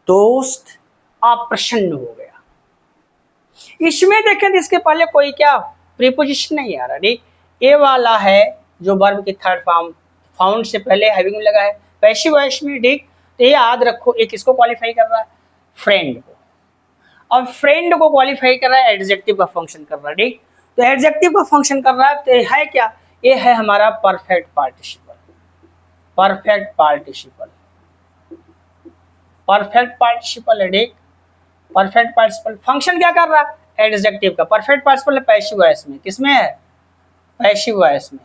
दोस्त अप्रसन्न हो गया। इसमें देखें तो इसके पहले कोई क्या प्रीपोजिशन नहीं आ रहा, ठीक। ये वाला है जो वर्ब की थर्ड फॉर्म, फाउंड से पहले हैविंग में लगा है पैसिव वॉइस में, ठीक। तो ये याद रखो, एक किसको क्वालिफाई कर रहा है, फ्रेंड को, और फ्रेंड को क्वालिफाई कर रहा है, एडजेक्टिव का फंक्शन कर रहा है, ठीक। तो एडजेक्टिव का फंक्शन कर रहा है तो है क्या, ये है हमारा perfect participle, perfect participle, perfect participle है, ठीक। परफेक्ट पार्टिसिपल फंक्शन क्या कर रहा है, एडजेक्टिव का। परफेक्ट पार्टिसिपल पैसिव वॉइस में, किसमें है, पैसिव वॉइस में,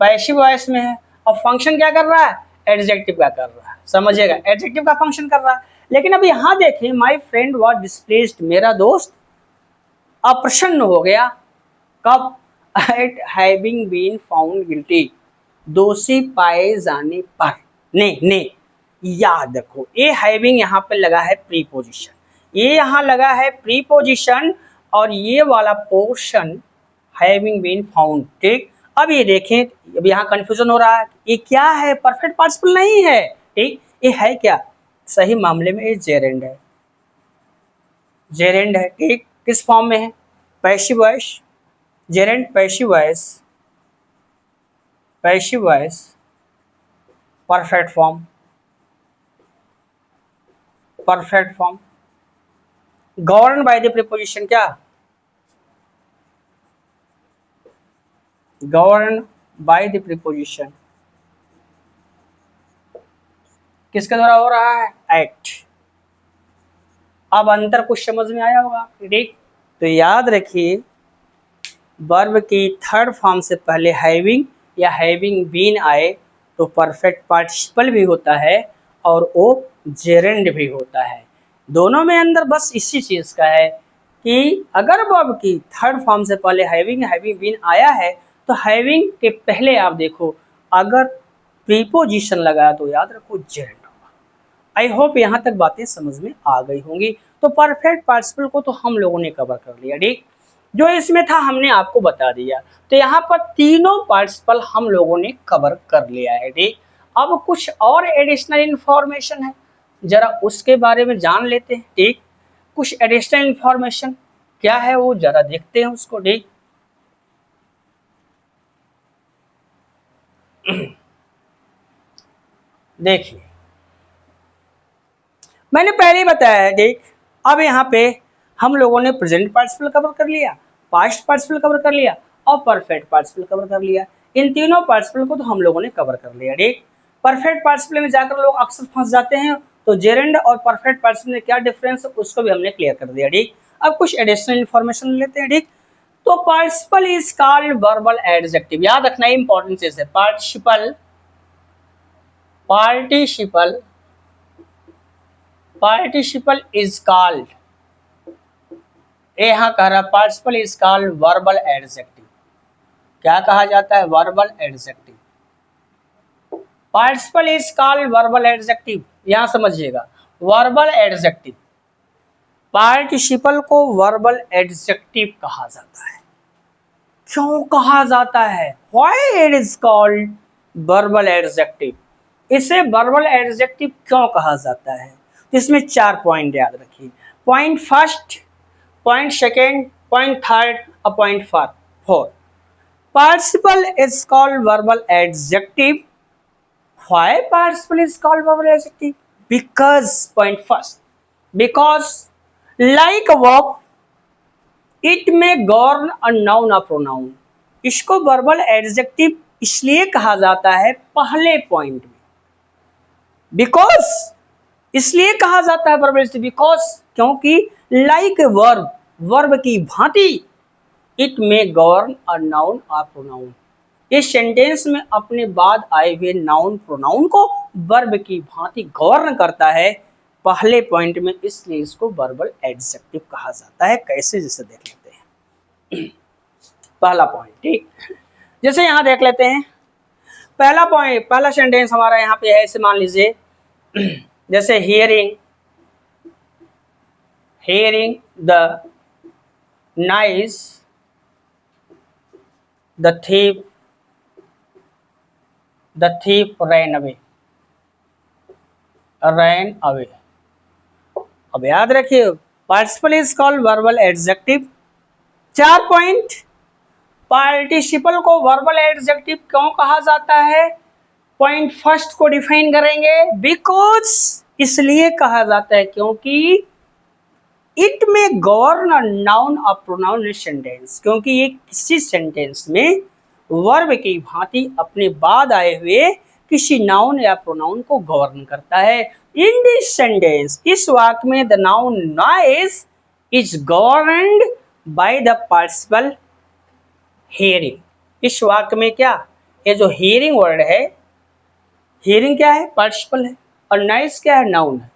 पैसिव वॉइस में है, और फंक्शन क्या कर रहा है, एडजेक्टिव का कर रहा है, समझिएगा, एडजेक्टिव का फंक्शन कर रहा है। लेकिन अब यहां देखें, माय फ्रेंड वाज डिस्प्लेस्ड, मेरा दोस्त अप्रसन्न हो गया, कब, at having been found guilty, दोषी पाए जाने पर, ने याद रखो, ये हैविंग यहाँ पे लगा है प्रीपोजिशन, ये यहाँ लगा है प्रीपोजिशन, और ये वाला पोर्शन हैविंग बीन फाउंड, ठीक। अब ये देखें, अब यहाँ कंफ्यूजन हो रहा है, ये क्या है, परफेक्ट पार्टिसिपल नहीं है, ठीक। ये है क्या, सही मामले में ये जेरेंड है, जेरेंड है, ठीक। किस फॉर्म में है, passive voice, gerund passive voice, passive voice, perfect form, perfect form, govern by the preposition, क्या, गवर्न बाय द प्रीपोजिशन, किसके द्वारा हो रहा है, एक्ट। अब अंतर कुछ समझ में आया होगा, ठीक। तो याद रखिए, वर्ब की थर्ड फॉर्म से पहले हैविंग या हैविंग बीन आए तो परफेक्ट पार्टिसिपल भी होता है और वो जेरेंड भी होता है। दोनों में अंदर बस इसी चीज का है कि अगर वर्ब की थर्ड फॉर्म से पहले हैविंग हैविंग बीन आया है तो हैविंग के पहले आप देखो अगर प्रीपोजिशन लगाया तो याद रखो जेरेंड होगा। आई होप यहाँ तक बातें समझ में आ गई होंगी। तो परफेक्ट पार्टिसिपल को तो हम लोगों ने कवर कर लिया, ठीक। जो इसमें था हमने आपको बता दिया। तो यहाँ पर तीनों पार्टिसिपल हम लोगों ने कवर कर लिया है, ठीक। अब कुछ और एडिशनल इंफॉर्मेशन है, जरा उसके बारे में जान लेते हैं, ठीक। कुछ एडिशनल इंफॉर्मेशन क्या है वो जरा देखते हैं उसको, ठीक। देखिए, मैंने पहले ही बताया है, ठीक। अब यहाँ पे हम लोगों ने प्रेजेंट पार्टिसिपल कवर कर लिया, पास्ट पार्टिसिपल कवर कर लिया और परफेक्ट पार्टिसिपल कवर कर लिया। इन तीनों पार्टिसिपल को तो हम लोगों ने कवर कर लिया, ठीक। परफेक्ट पार्टिसिपल में जाकर लोग अक्सर फंस जाते हैं, तो जेरेंड और परफेक्ट पार्टिसिपल में क्या डिफरेंस है उसको भी हमने क्लियर कर दिया, ठीक। अब कुछ एडिशनल इन्फॉर्मेशन लेते हैं, ठीक। तो participle is called verbal adjective, याद रखना इंपॉर्टेंट चीज है। Participle, participle, participle is called, यहाँ कह रहा participle is called verbal adjective. क्या कहा जाता है, verbal adjective. Participle is called verbal adjective, यहां समझिएगा, वर्बल एडजेक्टिव, पार्टिसिपल को वर्बल एडजेक्टिव कहा जाता है। क्यों कहा जाता है, why it is called verbal adjective, इसे वर्बल एडजेक्टिव क्यों कहा जाता है। तो इसमें 4 पॉइंट याद रखिए। Point first, point second, point third और point four. Participle is called verbal adjective, why participle is called verbal adjective, because, point first, because like verb, it may govern a noun a pronoun. इसको verbal adjective इसलिए कहा जाता है पहले point में, because इसलिए कहा जाता है वर्बल एडजेक्टिव बिकॉज क्योंकि लाइक वर्ब, वर्ब की भांति, it may govern a noun a pronoun, इस सेंटेंस में अपने बाद आए हुए नाउन प्रोनाउन को वर्ब की भांति गवर्न करता है पहले पॉइंट में, इसलिए इसको वर्बल एडजेक्टिव कहा जाता है। कैसे, जैसे देख लेते हैं। पहला पॉइंट, ठीक, जैसे यहां देख लेते हैं पहला पॉइंट, पहला सेंटेंस हमारा यहाँ पे है, इसे मान लीजिए जैसे hearing, hearing the noise the thief ran away, ran away। अब याद रखिए participle is called verbal adjective. 4 point, participle को वर्बल एडजेक्टिव क्यों कहा जाता है? पॉइंट फर्स्ट को डिफाइन करेंगे, बिकॉज इसलिए कहा जाता है क्योंकि it may govern a noun a pronoun sentence, क्योंकि ये किसी सेंटेंस में वर्ब की भांति अपने बाद आए हुए किसी नाउन या प्रोनाउन को गवर्न करता है। इन दिस सेंटेंस, इस वाक्य में the noun noise is governed by the participle hearing. इस वाक्य में क्या, ये जो हियरिंग वर्ड है, हियरिंग क्या है? पार्टिसिपल है, और नॉइज क्या है? नाउन है।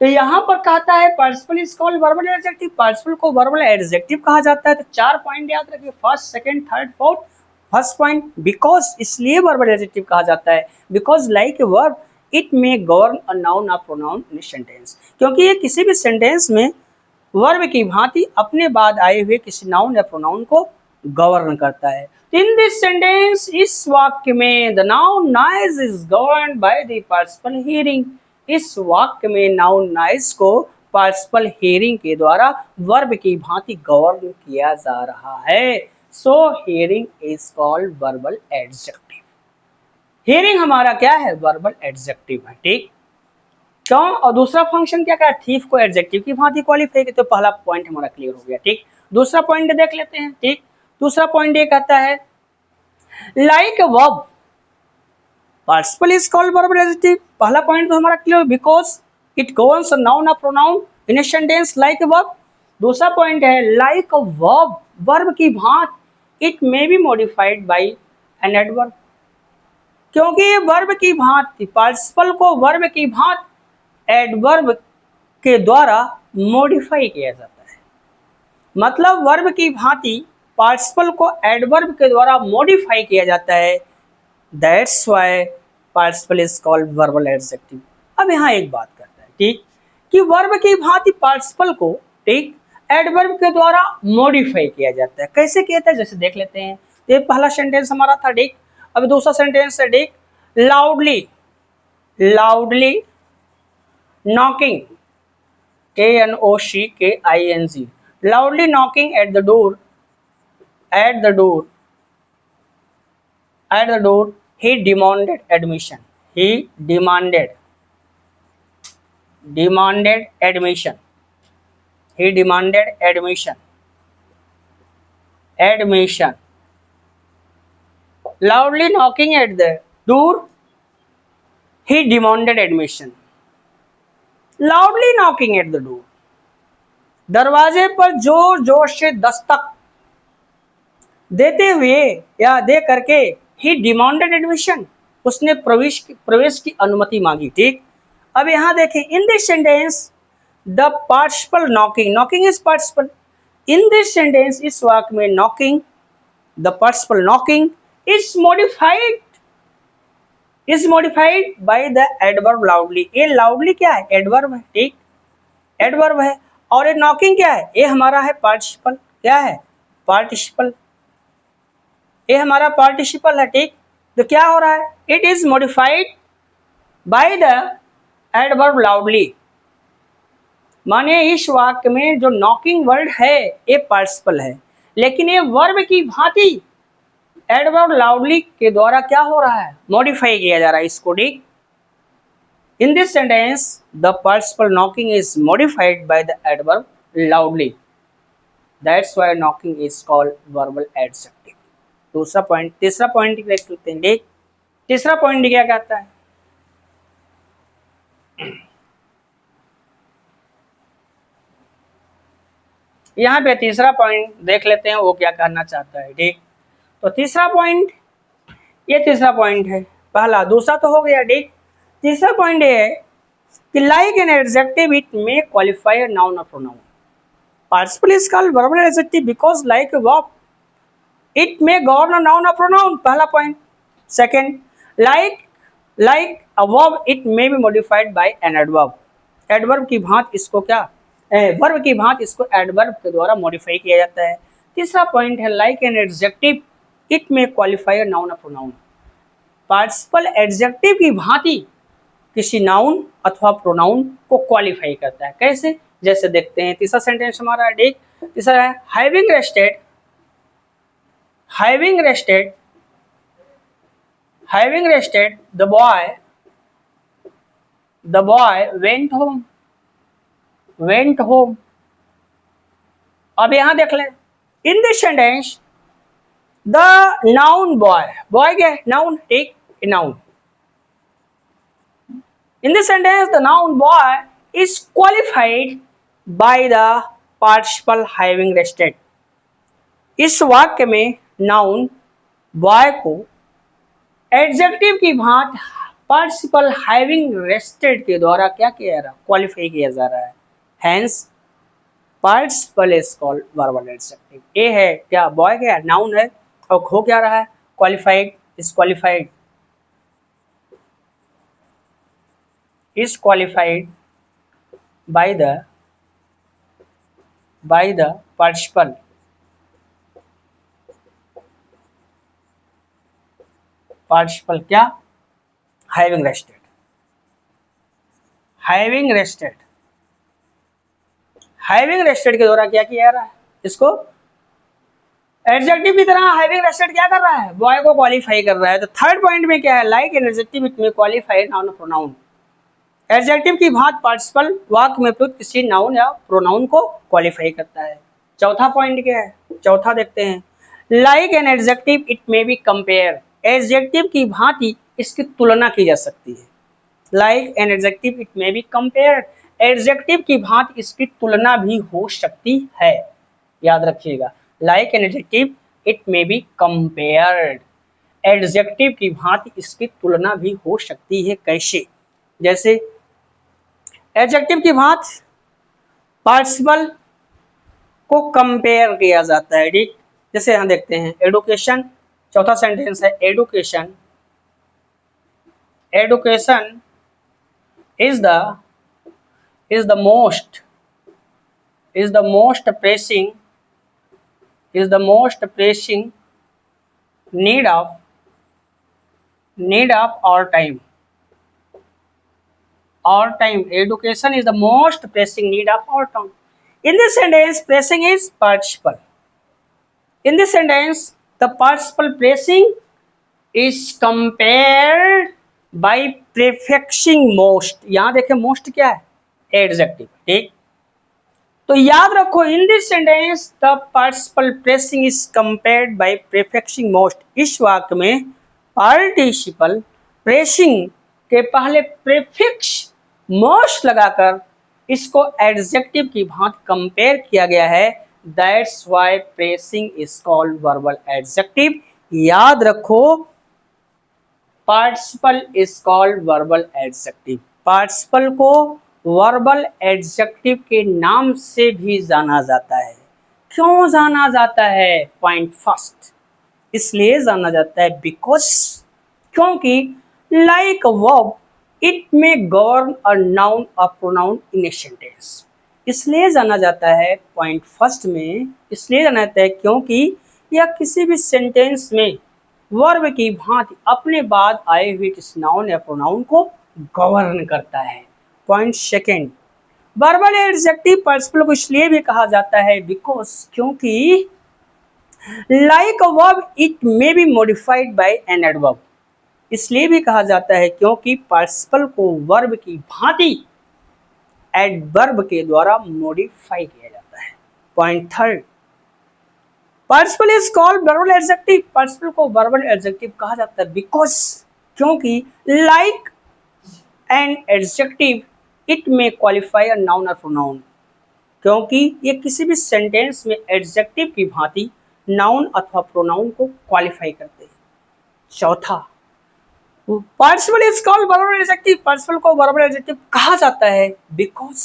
तो यहां पर कहता है participle is called verbal adjective, participle को वर्बल एडजेक्टिव कहा जाता है। तो 4 पॉइंट याद रखिए, first, second, third, fourth. First point, because इसलिए वर्बल एडजेक्टिव कहा जाता है, because like a verb it may govern a noun a pronoun in sentence, क्योंकि ये किसी भी सेंटेंस में वर्ब की भांति अपने बाद आए हुए किसी नाउन या प्रोनाउन को गवर्न करता है। इन दिस सेंटेंस, इस वाक्य में the noun noise is governed by the participle hearing. इस वाक्य में नाउन नॉइज को पार्टिसिपल हियरिंग के द्वारा वर्ब की भांति गवर्न किया जा रहा है। So hearing is called verbal adjective. Hearing हमारा क्या है? वर्बल एडजेक्टिव है, ठीक। क्यों? और दूसरा फंक्शन क्या कहा? थीफ को एडजेक्टिव की भांति क्वालिफाई किया। तो पहला पॉइंट हमारा क्लियर हो गया, ठीक। दूसरा पॉइंट देख लेते हैं, ठीक। दूसरा पॉइंट ये कहता है like verb participle is called verbal adjective. पहला पॉइंट तो हमारा clear, because it governs a noun a pronoun in a sentence like verb. दूसरा पॉइंट है लाइक अ वर्ब, वर्ब की भांति, it may be modified by an adverb, क्योंकि ये verb की भांति, पार्टिसिपल को वर्ब की भांति एडवर्ब के द्वारा मॉडिफाई किया जाता है। मतलब वर्ब की भांति पार्टिसिपल को एडवर्ब के द्वारा मॉडिफाई किया जाता है। That's why participle is called verbal adjective. अब यहाँ एक बात करता है, ठीक, कि वर्ब की भांति पार्टिसिपल को, ठीक, एडवर्ब के द्वारा मॉडिफाई किया जाता है। कैसे किया जाता है? जैसे देख लेते हैं। ये पहला सेंटेंस हमारा था, ठीक। अब दूसरा सेंटेंस है, ठीक, loudly, loudly knocking, KNOCKING, loudly knocking at the door, at the door, at the door, he demanded admission, he demanded admission, he demanded admission, admission, loudly knocking at the door, he demanded admission, loudly knocking at the door, दरवाजे पर जोर जोर से दस्तक देते हुए या दे करके, ही demanded admission, उसने प्रवेश की अनुमति मांगी, ठीक। अब यहां देखें, in this sentence the participle knocking, knocking is participle, in this sentence, इस वाक्य में knocking, the participle knocking is modified by the adverb loudly. ये लाउडली क्या है? एडवर्ब है, ठीक, एडवर्ब है। और ये नॉकिंग क्या है? ये हमारा है पार्टिसिपल, क्या है? पार्टिसिपल, ये हमारा पार्टिसिपल है, ठीक। तो क्या हो रहा है? It is modified by the adverb loudly, माने इस वाक्य में जो नॉकिंग वर्ड है ये पार्टिसिपल है, लेकिन ये वर्ब की भांति एडवर्ब लाउडली के द्वारा क्या हो रहा है? मॉडिफाई किया जा रहा है इसको, ठीक। In this sentence the participle knocking is modified by the adverb loudly. That's why knocking is called verbal adjective. दूसरा पॉइंट, तीसरा पॉइंट देख लेते हैं। देख तीसरा पॉइंट क्या कहता है, यहाँ पे तीसरा पॉइंट देख लेते हैं वो क्या कहना चाहता है। ठीक, तो तीसरा पॉइंट, ये तीसरा पॉइंट है, पहला दूसरा तो हो गया। ठीक, तीसरा पॉइंट ये है कि like an adjective it may qualify a noun और प्रोनाउन। Participle is called verbal adjective because like a verb it may govern a noun और प्रोनाउन, पहला पॉइंट। Second, like a verb it may be modified by an adverb. Adverb की भांति इसको क्या, verb की भांति इसको एडवर्ब के द्वारा मॉडिफाई किया जाता है। तीसरा पॉइंट है like an adjective it may qualify a noun और प्रोनाउन। पार्टिसिपल एडजेक्टिव की भांति किसी नाउन अथवा प्रोनाउन को क्वालिफाई करता है। कैसे, जैसे देखते हैं तीसरा सेंटेंस हमारा है। ठीक, तीसरा है having rested, having rested, having rested the boy went home, went home. अब यहां देख लें, in this sentence the noun boy, boy क्या है, नाउन। ठीक, noun. In this sentence, the noun boy is qualified by the participle having rested. इस वाक्य में नाउन बॉय को एडजेक्टिव की भांति पार्टिसिपल हैविंग रेस्टेड के द्वारा क्या किया जा रहा है, क्वालिफाई किया जा रहा है। Hence participle is called verbal adjective. A है क्या, बॉय क्या है, नाउन है, और हो क्या रहा है, qualified, is qualified, is qualified by the participle क्या, having rested, having rested, having rested के द्वारा क्या किया जा रहा है, इसको एडजेक्टिव की तरह हैविंग रेस्टेड क्या कर रहा है, बॉय को क्वालिफाई कर रहा है। तो थर्ड पॉइंट में क्या है, लाइक एन एडजेक्टिव इट में क्वालिफाई नाउन प्रोनाउन। एडजेक्टिव की भांति पार्टिसिपल वाक्य में प्रयुक्त किसी नाउन या प्रोनाउन को क्वालिफाई करता है। चौथा पॉइंट क्या है, चौथा देखते हैं, like an adjective it may be compare. Adjective की भांति इसकी तुलना की जा सकती है। Like an adjective it may be compare, adjective की भांति इसकी तुलना भी हो सकती है। याद रखिएगा, like an adjective it may be compared, adjective की भांति इसकी तुलना भी हो सकती है। कैसे, जैसे एडजेक्टिव की भांति पार्टिसिपल को कंपेयर किया जाता है। ठीक, जैसे यहां देखते हैं एडुकेशन, चौथा सेंटेंस है education, education is the most pressing need of our time, our time. Education is the most pressing need of our time. In this sentence, pressing is participle. In this sentence, the participle pressing is compared by prefixing most. यहाँ देखें most क्या है, adjective. ठीक, तो याद रखो, in this sentence the participle pressing is compared by prefixing most. इस वाक्य में participle pressing के पहले प्रीफिक्स मोस्ट लगाकर इसको एडजेक्टिव की भांति कंपेयर किया गया है। That's why pressing is called verbal adjective. याद रखो, participle is called verbal adjective. Participle को वर्बल एडजेक्टिव के नाम से भी जाना जाता है। क्यों जाना जाता है, पॉइंट फर्स्ट, इसलिए जाना जाता है बिकॉज, क्योंकि like a verb it may govern a noun और प्रोनाउन इन ए सेंटेंस। इसलिए जाना जाता है, पॉइंट फर्स्ट में इसलिए जाना जाता है क्योंकि यह किसी भी सेंटेंस में वर्ब की भांति अपने बाद आए हुए किस नाउन या प्रोनाउन को गवर्न करता है। Point second, verbal adjective participle को इसलिए भी कहा जाता है बिकॉज, क्योंकि like a verb it may be modified by an adverb. इसलिए भी कहा जाता है क्योंकि पार्टिसिपल को वर्ब की भांति एडवर्ब के द्वारा मॉडिफाई किया जाता है। Point third, participle is called verbal adjective, participle को वर्बल एडजेक्टिव कहा जाता है बिकॉज, क्योंकि लाइक एन एडजेक्टिव इट में क्वालिफाई अ नाउन और प्रोनाउन, क्योंकि ये किसी भी सेंटेंस में एडजेक्टिव की भांति नाउन अथवा प्रोनाउन को क्वालिफाई करते हैं। चौथा, participle is called verbal adjective, participle को वर्बल एडजेक्टिव कहा जाता है बिकॉज,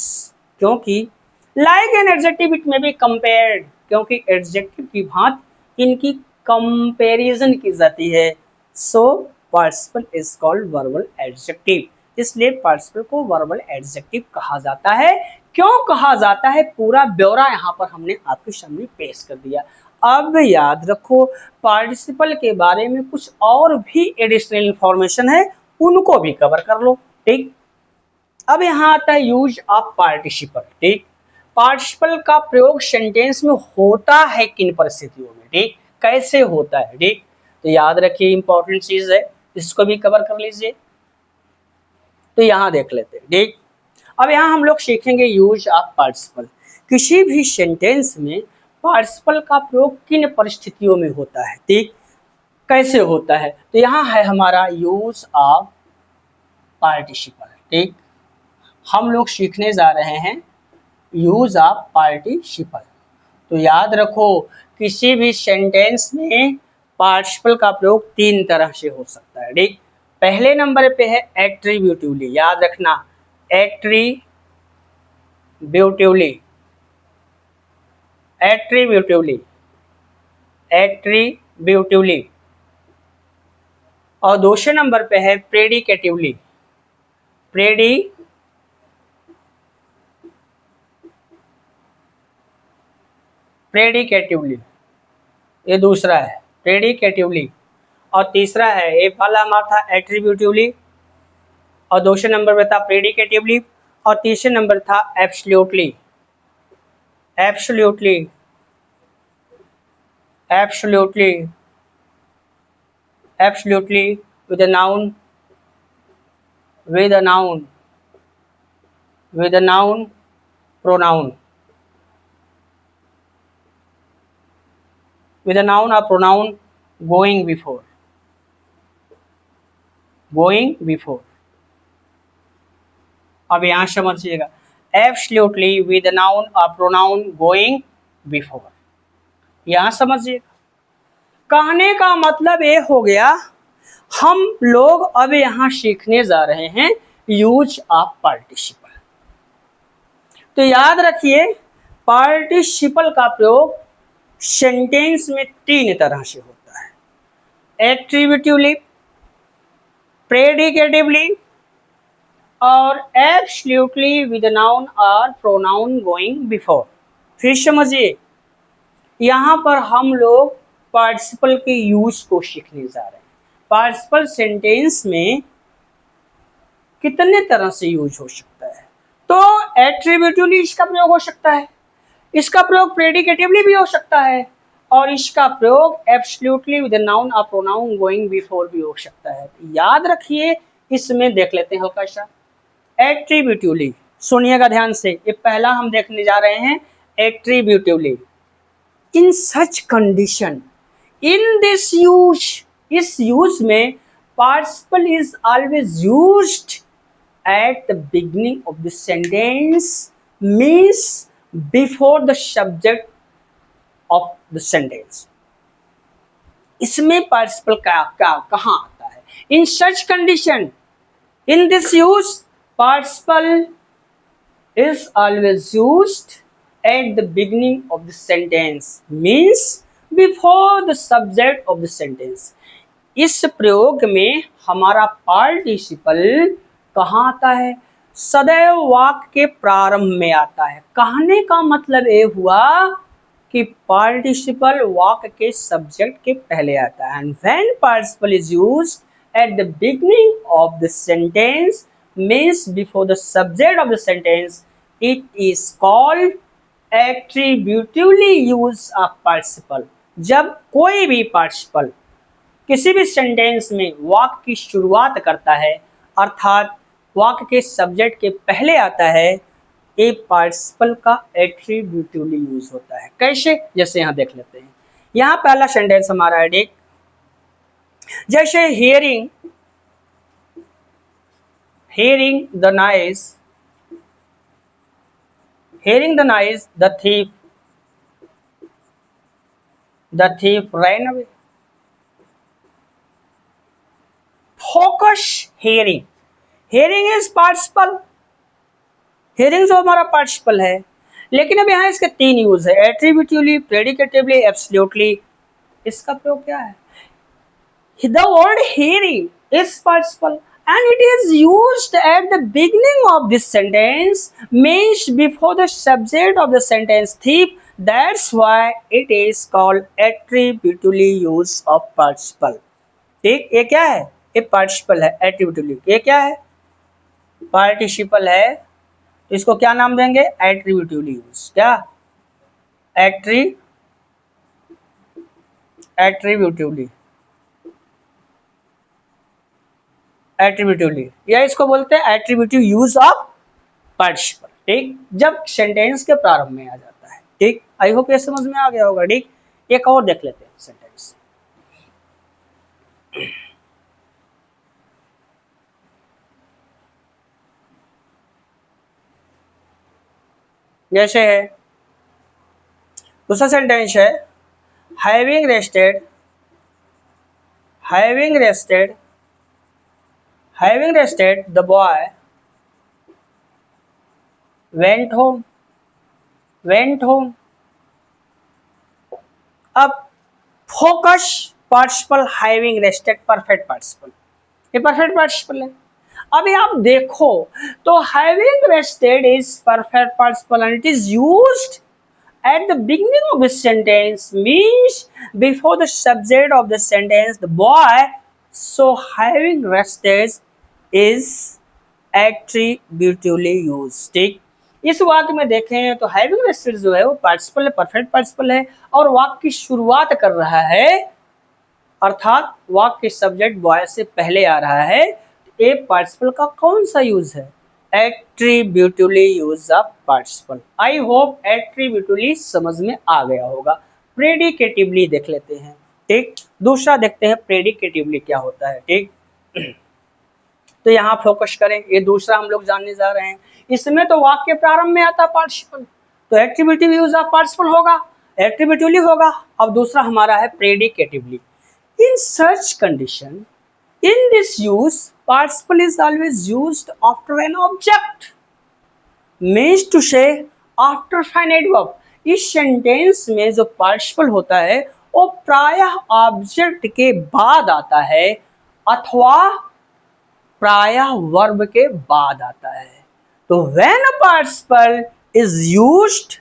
क्योंकि like an adjective it may be compared, क्योंकि एडजेक्टिव की भांति इनकी कंपैरिजन की जाती है। So participle is called verbal adjective, इसलिए पार्टिसिपल को वर्बल एडजेक्टिव कहा जाता है। क्यों कहा जाता है, पूरा ब्यौरा यहाँ पर हमने आपके सामने पेश कर दिया। अब याद रखो, पार्टिसिपल के बारे में कुछ और भी एडिशनल इंफॉर्मेशन है, उनको भी कवर कर लो। ठीक, अब यहाँ आता है यूज ऑफ पार्टिसिपल। ठीक, पार्टिसिपल का प्रयोग सेंटेंस में होता है किन परिस्थितियों में, ठीक, कैसे होता है। ठीक, तो याद रखिए, इंपॉर्टेंट चीज है, इसको भी कवर कर लीजिए। तो यहाँ देख लेते हैं। ठीक, अब यहाँ हम लोग सीखेंगे यूज ऑफ पार्टिसिपल। किसी भी सेंटेंस में पार्टिसिपल का प्रयोग किन परिस्थितियों में होता है, ठीक, कैसे होता है। तो यहाँ है हमारा यूज ऑफ पार्टिसिपल। ठीक, हम लोग सीखने जा रहे हैं यूज ऑफ पार्टिसिपल। तो याद रखो, किसी भी सेंटेंस में पार्टिसिपल का प्रयोग तीन तरह से हो सकता है। ठीक, पहले नंबर पे है एट्रीब्यूटिवली, याद रखना, एट्रीब्यूटिवली, एट्रीब्यूटिवली, एट्रीब्यूटिवली। और दूसरे नंबर पे है प्रेडिकेटिवली, प्रेडिकेटिवली, ये दूसरा है प्रेडिकेटिवली। और तीसरा है, एक वाला हमारा था एट्रीब्यूटिवली, और दूसरे नंबर पे था प्रेडिकेटिवली, और तीसरे नंबर था absolutely, absolutely, absolutely, absolutely with a noun, with a noun, with a noun, pronoun, with a noun or pronoun going before, going before। अब यहाँ समझिएगा, absolutely with a noun or pronoun going before, यहाँ समझिएगा। कहने का मतलब ये हो गया, हम लोग अब यहाँ सीखने जा रहे हैं यूज ऑफ पार्टिसिपल। तो याद रखिए, पार्टिसिपल का प्रयोग सेंटेंस में तीन तरह से होता है, एट्रीब्यूटिवली, प्रेडिकेटिवली और एब्सोल्युटली विद नाउन और प्रोनाउन गोइंग बिफोर। फिर समझिए, यहाँ पर हम लोग पार्टिसिपल के यूज को सीखने जा रहे हैं। पार्टिसिपल सेंटेंस में कितने तरह से यूज हो सकता है। तो एट्रीब्यूटिवली इसका प्रयोग हो सकता है, इसका प्रयोग प्रेडिकेटिवली भी हो सकता है, और इसका प्रयोग एब्सोल्युटली विद नाउन और प्रोनाउन गोइंग बिफोर भी हो सकता है। याद रखिए, इसमें देख लेते हैं हल्का सा एट्रीब्यूटिवली। सुनिएगा ध्यान से, ये पहला हम देखने जा रहे हैं attributively. In such condition, in this use, इस यूज में participle is always used at the beginning of the sentence, means before the subject of the sentence. इसमें पार्टिसिपल कहाँ आता है, in such condition, in this use participle is always used at the beginning of the sentence, means before the subject of the sentence। इस प्रयोग में हमारा participle कहाँ आता है, सदैव वाक्य के प्रारंभ में आता है। कहने का मतलब ये हुआ कि पार्टिसिपल वाक्य के सब्जेक्ट के पहले आता है। And when participle is used at the beginning of the sentence, means before the subject of the sentence, it is called attributively use of participle. जब कोई भी पार्टिसिपल किसी भी सेंटेंस में वाक्य की शुरुआत करता है, अर्थात वाक्य के सब्जेक्ट के पहले आता है, ये पार्टिसिपल का एट्रीब्यूटिवली यूज होता है। कैसे, जैसे यहाँ देख लेते हैं, यहाँ पहला सेंटेंस हमारा है ठीक, जैसे hearing the noise, hearing the noise, the thief ran away. Focus hearing, hearing is participle, hearing जो हमारा participle है, लेकिन अब यहाँ इसके तीन यूज है, एट्रीब्यूटिवली, प्रेडिकेटिवली, एब्सोल्युटली। इसका प्रयोग क्या है? The word hearing is participle and it is used at the beginning of this sentence, means before the subject of the sentence thief. That's why it is called attributively use of participle. ठीक, ये क्या है? ये participle है, attributively। ये क्या है? participle है, तो इसको क्या नाम देंगे? attributively use। क्या? attributively, एट्रीब्यूटिवली, या इसको बोलते हैं एट्रीब्यूटिव यूज ऑफ पार्टिसिपल। ठीक, जब सेंटेंस के प्रारंभ में आ जाता है। ठीक, आई होप ये समझ में आ गया होगा। ठीक, एक और देख लेते हैं सेंटेंस। जैसे है दूसरा सेंटेंस है, having rested the boy went home। अब focus participle, having rested perfect participle, ये परफेक्ट पार्टिसिपल है। अभी आप देखो तो having rested is perfect participle and it is used at the beginning of the sentence, means before the subject of the sentence, the boy, so having rested is attributively used। ठीक, इस वाक्य में देखें तो हैविंग रेस्टेड जो है वो participle है, परफेक्ट पार्टिसिपल है, और वाक्य की शुरुआत कर रहा है, अर्थात वाक्य के सब्जेक्ट बॉय से पहले आ रहा है। ए पार्टिसिपल का कौन सा यूज है? Attributively use of participle. I hope attributively समझ में आ गया होगा। प्रेडिकेटिवली देख लेते हैं। ठीक, दूसरा देखते हैं प्रेडिकेटिवली क्या होता है। ठीक, तो यहाँ फोकस करें, ये दूसरा हम लोग जानने जा रहे हैं। इसमें तो वाक्य प्रारंभ में आता पार्टिसिपल, तो एट्रीब्यूटिव यूज ऑफ पार्टिसिपल होगा, एट्रीब्यूटिवली होगा। अब दूसरा हमारा है predicatively. In such condition, in this use, participle is always used after an object, means to say after finite verb। इस सेंटेंस में जो पार्टिसिपल होता है वो प्रायः ऑब्जेक्ट के बाद आता है अथवा प्रायः वर्ब के बाद आता है। तो when a participle is used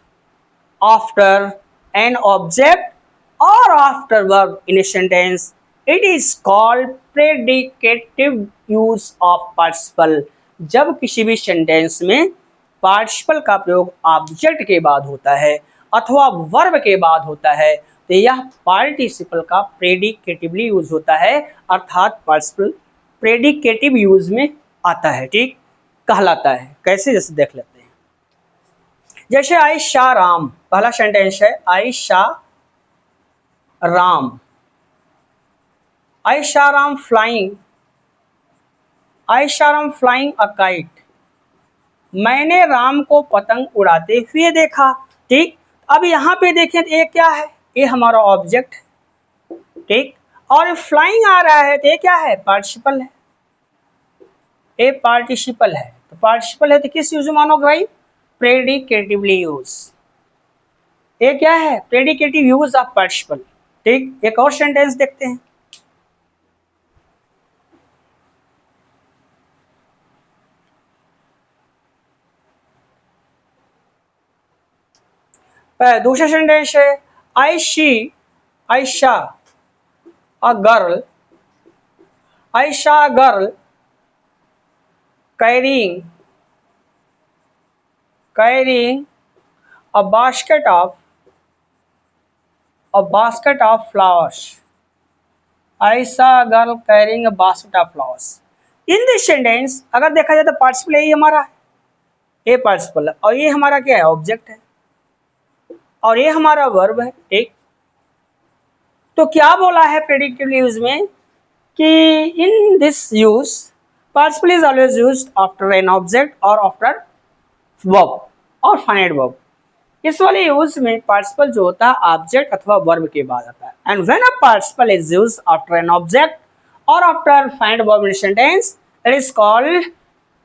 after an object or after verb in a sentence, it is called predicative use of participle। जब किसी भी सेंटेंस में पार्टिसिपल का प्रयोग ऑब्जेक्ट के बाद होता है अथवा वर्ब के बाद होता है, तो यह पार्टिसिपल का प्रेडिकेटिवली यूज होता है, अर्थात पार्टिसिपल प्रेडिकेटिव यूज में आता है। ठीक, कहलाता है। कैसे? जैसे देख लेते हैं। जैसे आयशा राम, पहला सेंटेंस है Ayesha Ram, Ayesha Ram flying a kite, मैंने राम को पतंग उड़ाते हुए देखा। ठीक, अब यहाँ पे देखें तो ये क्या है? ये हमारा ऑब्जेक्ट है। ठीक, और फ्लाइंग आ रहा है तो ये क्या है? पार्टिसिपल है। ये पार्टिसिपल है, तो पार्टिसिपल है तो किस यूज मानोगे भाई? Predicatively use. ये क्या है? Predicative use of participle. ठीक, एक और सेंटेंस देखते हैं। दूसरा सेंटेंस है Ayesha a girl carrying a basket of flowers. Ayesha girl carrying a basket of flowers. In this sentence अगर देखा जाए तो पार्टिसिपल यही हमारा है, ये पार्टिसिपल है, और ये हमारा क्या है? ऑब्जेक्ट है, और ये हमारा वर्ब है। ठीक, तो क्या बोला है प्रेडिक्टिव यूज में कि इन this use participle is always used after an object और आफ्टर वर्ब और फाइनाइट वर्ब। इस वाले यूज में पार्टिसिपल जो होता है ऑब्जेक्ट अथवा वर्ब के बाद आता है। And when a participle is used after an object और after finite verb in sentence it is called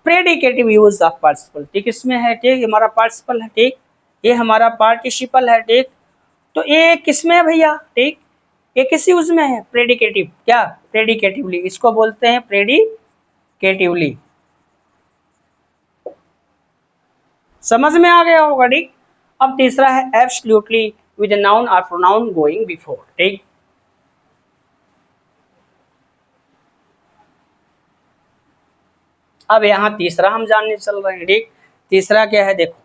predicative use of participle. ठीक, इसमें है ठीक, हमारा पार्टिसिपल है ठीक, ये हमारा पार्टिसिपल है ठीक, तो ये किसमें है भैया ठीक, ये किस यूज में है प्रेडिकेटिव, क्या प्रेडिकेटिवली, इसको बोलते हैं प्रेडिकेटिवली। समझ में आ गया होगा ठीक। अब तीसरा है एब्सोल्युटली विद नाउन और प्रोनाउन गोइंग बिफोर। ठीक, अब यहाँ तीसरा हम जानने चल रहे हैं ठीक। तीसरा क्या है देखो,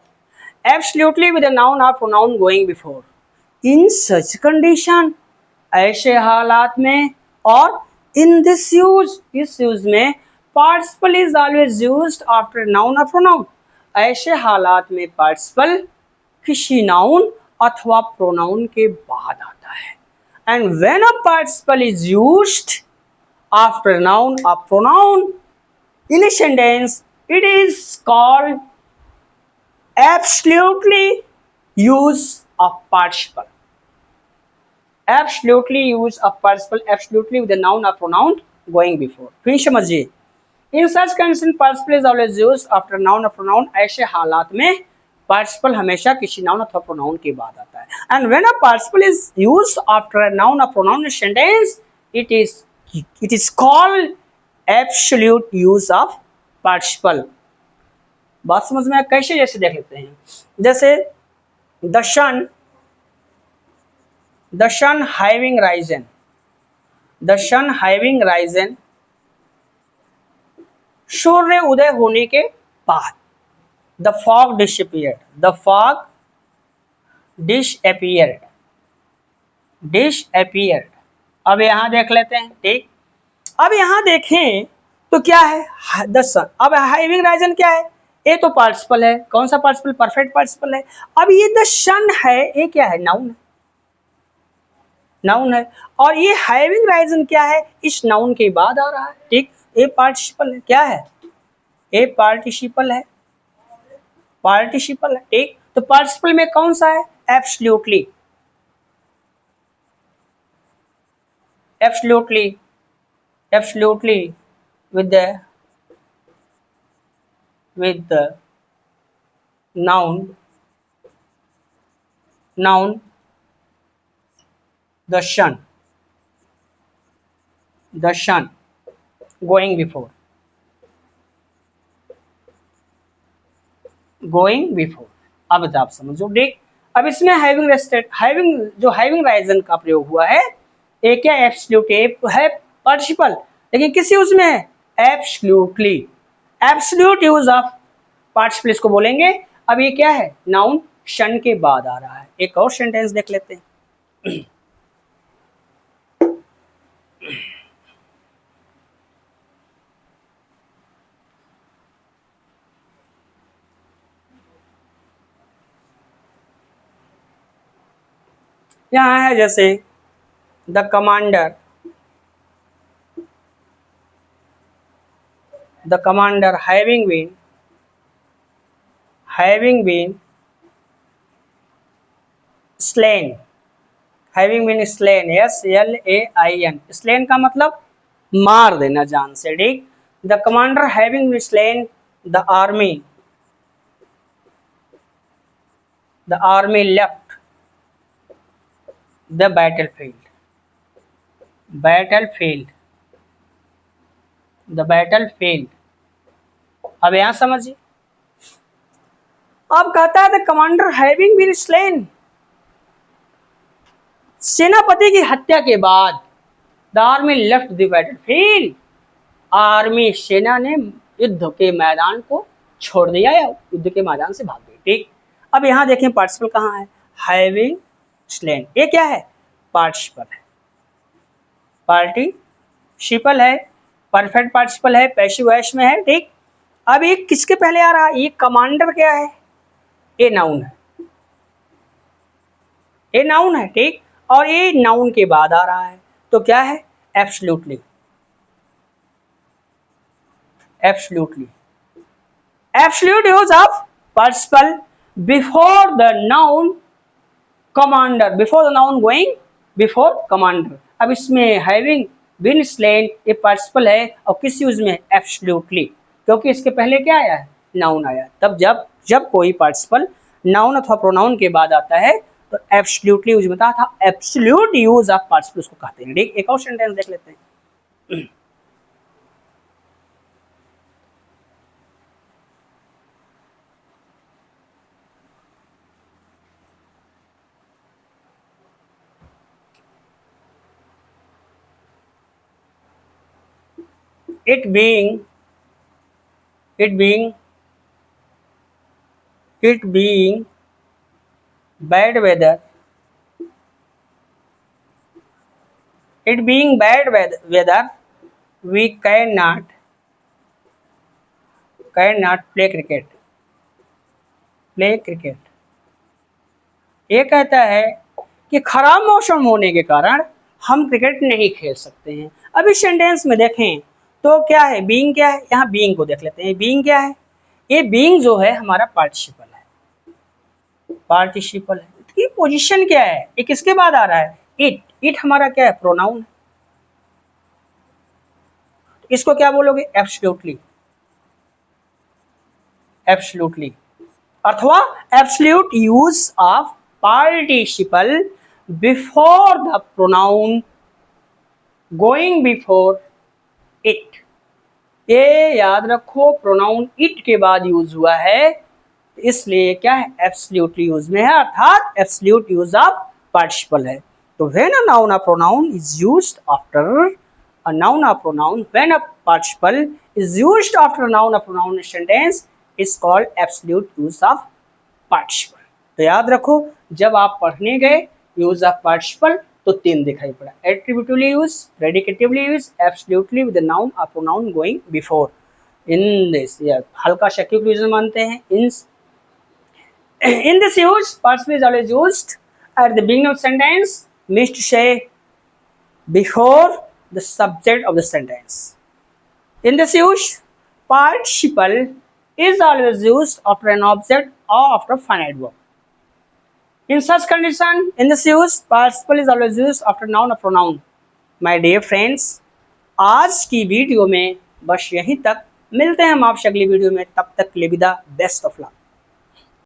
एब्सोल्युटली विद नाउन और प्रोनाउन गोइंग बिफोर इन सच कंडीशन, ऐसे हालात में, और इन दिस यूज, इस यूज में participle is always used after noun और प्रोनाउन, ऐसे हालात में पार्टिसिपल किसी नाउन अथवा प्रोनाउन के बाद आता है। And when a participle is used after noun और pronoun in a sentence it is called absolutely use of participle। absolutely use of participle, absolutely with the noun or pronoun going before। फिर समझिए, in such condition participle is always used after noun और pronoun, ऐसे हालात में participle हमेशा किसी noun अथवा pronoun के बाद आता है। And when a participle is used after a noun और pronoun in sentence it is called absolute use of participle. बात समझ में? कैसे, जैसे देख लेते हैं, जैसे the sun having risen, the sun having risen, सूर्य उदय होने के बाद, the fog disappeared, the fog disappeared, disappeared. अब यहां देख लेते हैं ठीक। अब यहां देखें तो क्या है द सन, अब हैविंग राइजन क्या है, ये तो पार्टिसिपल है, कौन सा पार्टिसिपल, परफेक्ट पार्टिसिपल है। अब ये द सन है, ये क्या है, नाउन है, नाउन है, और ये हैविंग राइजन क्या है, इस नाउन के बाद आ रहा है ठीक, ये पार्टिसिपल है, क्या है, ये पार्टिसिपल है, पार्टिसिपल है ठीक। तो पार्टिसिपल में कौन सा है, absolutely, absolutely, absolutely with the noun the sun going before, going before। अब आप समझो ठीक। अब इसमें हैविंग रेस्टेड, हैविंग जो हैविंग राइजन का प्रयोग हुआ है, ये क्या एब्सोल्यूट है, पार्टिसिपल, लेकिन किस यूज में है, absolutely, absolute use of participle इसको बोलेंगे। अब ये क्या है, नाउन शन के बाद आ रहा है। एक और सेंटेंस देख लेते हैं, यहाँ है जैसे the commander having been slain, having been slain, SLAIN, slain का मतलब मार देना जान से ठीक। The commander having been slain the army left the battlefield. अब यहां समझिए, अब कहता है the commander having been slain, सेनापति की हत्या के बाद, the army left the battlefield, army सेना ने युद्ध के मैदान को छोड़ दिया या युद्ध के मैदान से भाग गई ठीक। अब यहां देखें पार्टिसिपल कहां है, हैविंग स्लेन, ये क्या है, पार्टिसिपल है, पार्टिसिपल है, परफेक्ट पार्टिसिपल है, पैसिव वॉइस में है ठीक। अब ये किसके पहले आ रहा है, ये कमांडर क्या है, ये नाउन है, ये नाउन है ठीक। और ये नाउन के बाद आ रहा है, तो क्या है? Absolutely. Absolutely. Absolute use of participle before the noun commander, before the noun going before commander. अब इसमें हैविंग बीन स्लेन ये पार्टिसिपल है और किस यूज में? एब्सोल्युटली, क्योंकि इसके पहले क्या आया है? नाउन आया। तब जब जब कोई पार्टिसिपल नाउन अथवा प्रोनाउन के बाद आता है तो एब्सोल्युटली यूज होता था। एब्सोल्यूट यूज ऑफ पार्टिसिपल उसको कहते हैं। एक और सेंटेंस देख लेते हैं। it being it being it being bad weather, it being bad weather, we cannot play cricket. ये कहता है कि खराब मौसम होने के कारण हम क्रिकेट नहीं खेल सकते हैं। अब इस सेंटेंस में देखें तो क्या है? बीइंग क्या है? यहाँ बीइंग को देख लेते हैं। बीइंग क्या है? ये बीइंग जो है हमारा पार्टिसिपल है। पार्टिसिपल है, इसकी पोजीशन क्या है? ये किसके बाद आ रहा है? इट हमारा क्या है? प्रोनाउन है। इसको क्या बोलोगे? एब्सोल्युटली। एब्सोल्युटली अथवा absolute use of participle before the pronoun going before it. ये याद रखो, प्रोनाउन इट के बाद यूज हुआ है, इसलिए क्या है? एब्सोल्युटली यूज में है, अर्थात एब्सोल्यूट यूज ऑफ पार्टिसिपल है। तो when a noun a pronoun is used after a noun or pronoun, when a participle is used after a noun or pronoun in sentence is called absolute use of participle। तो याद रखो, जब आप पढ़ने गए use of participle तो तीन दिखाई पड़ा: attributively use, predicatively use, absolutely with noun और pronoun going before. In this हल्का सा क्यों मानते हैं? in this use participle is always used at the beginning of sentence, means to say before the subject of the sentence. In this use, participle is always used after an object or after finite verb. In such condition, in this use, participle is always used after noun or pronoun. My dear friends, आज की video में बस यहीं तक। मिलते हैं हम आपसे अगली वीडियो में, तब तक के लिए विदा। Best of luck.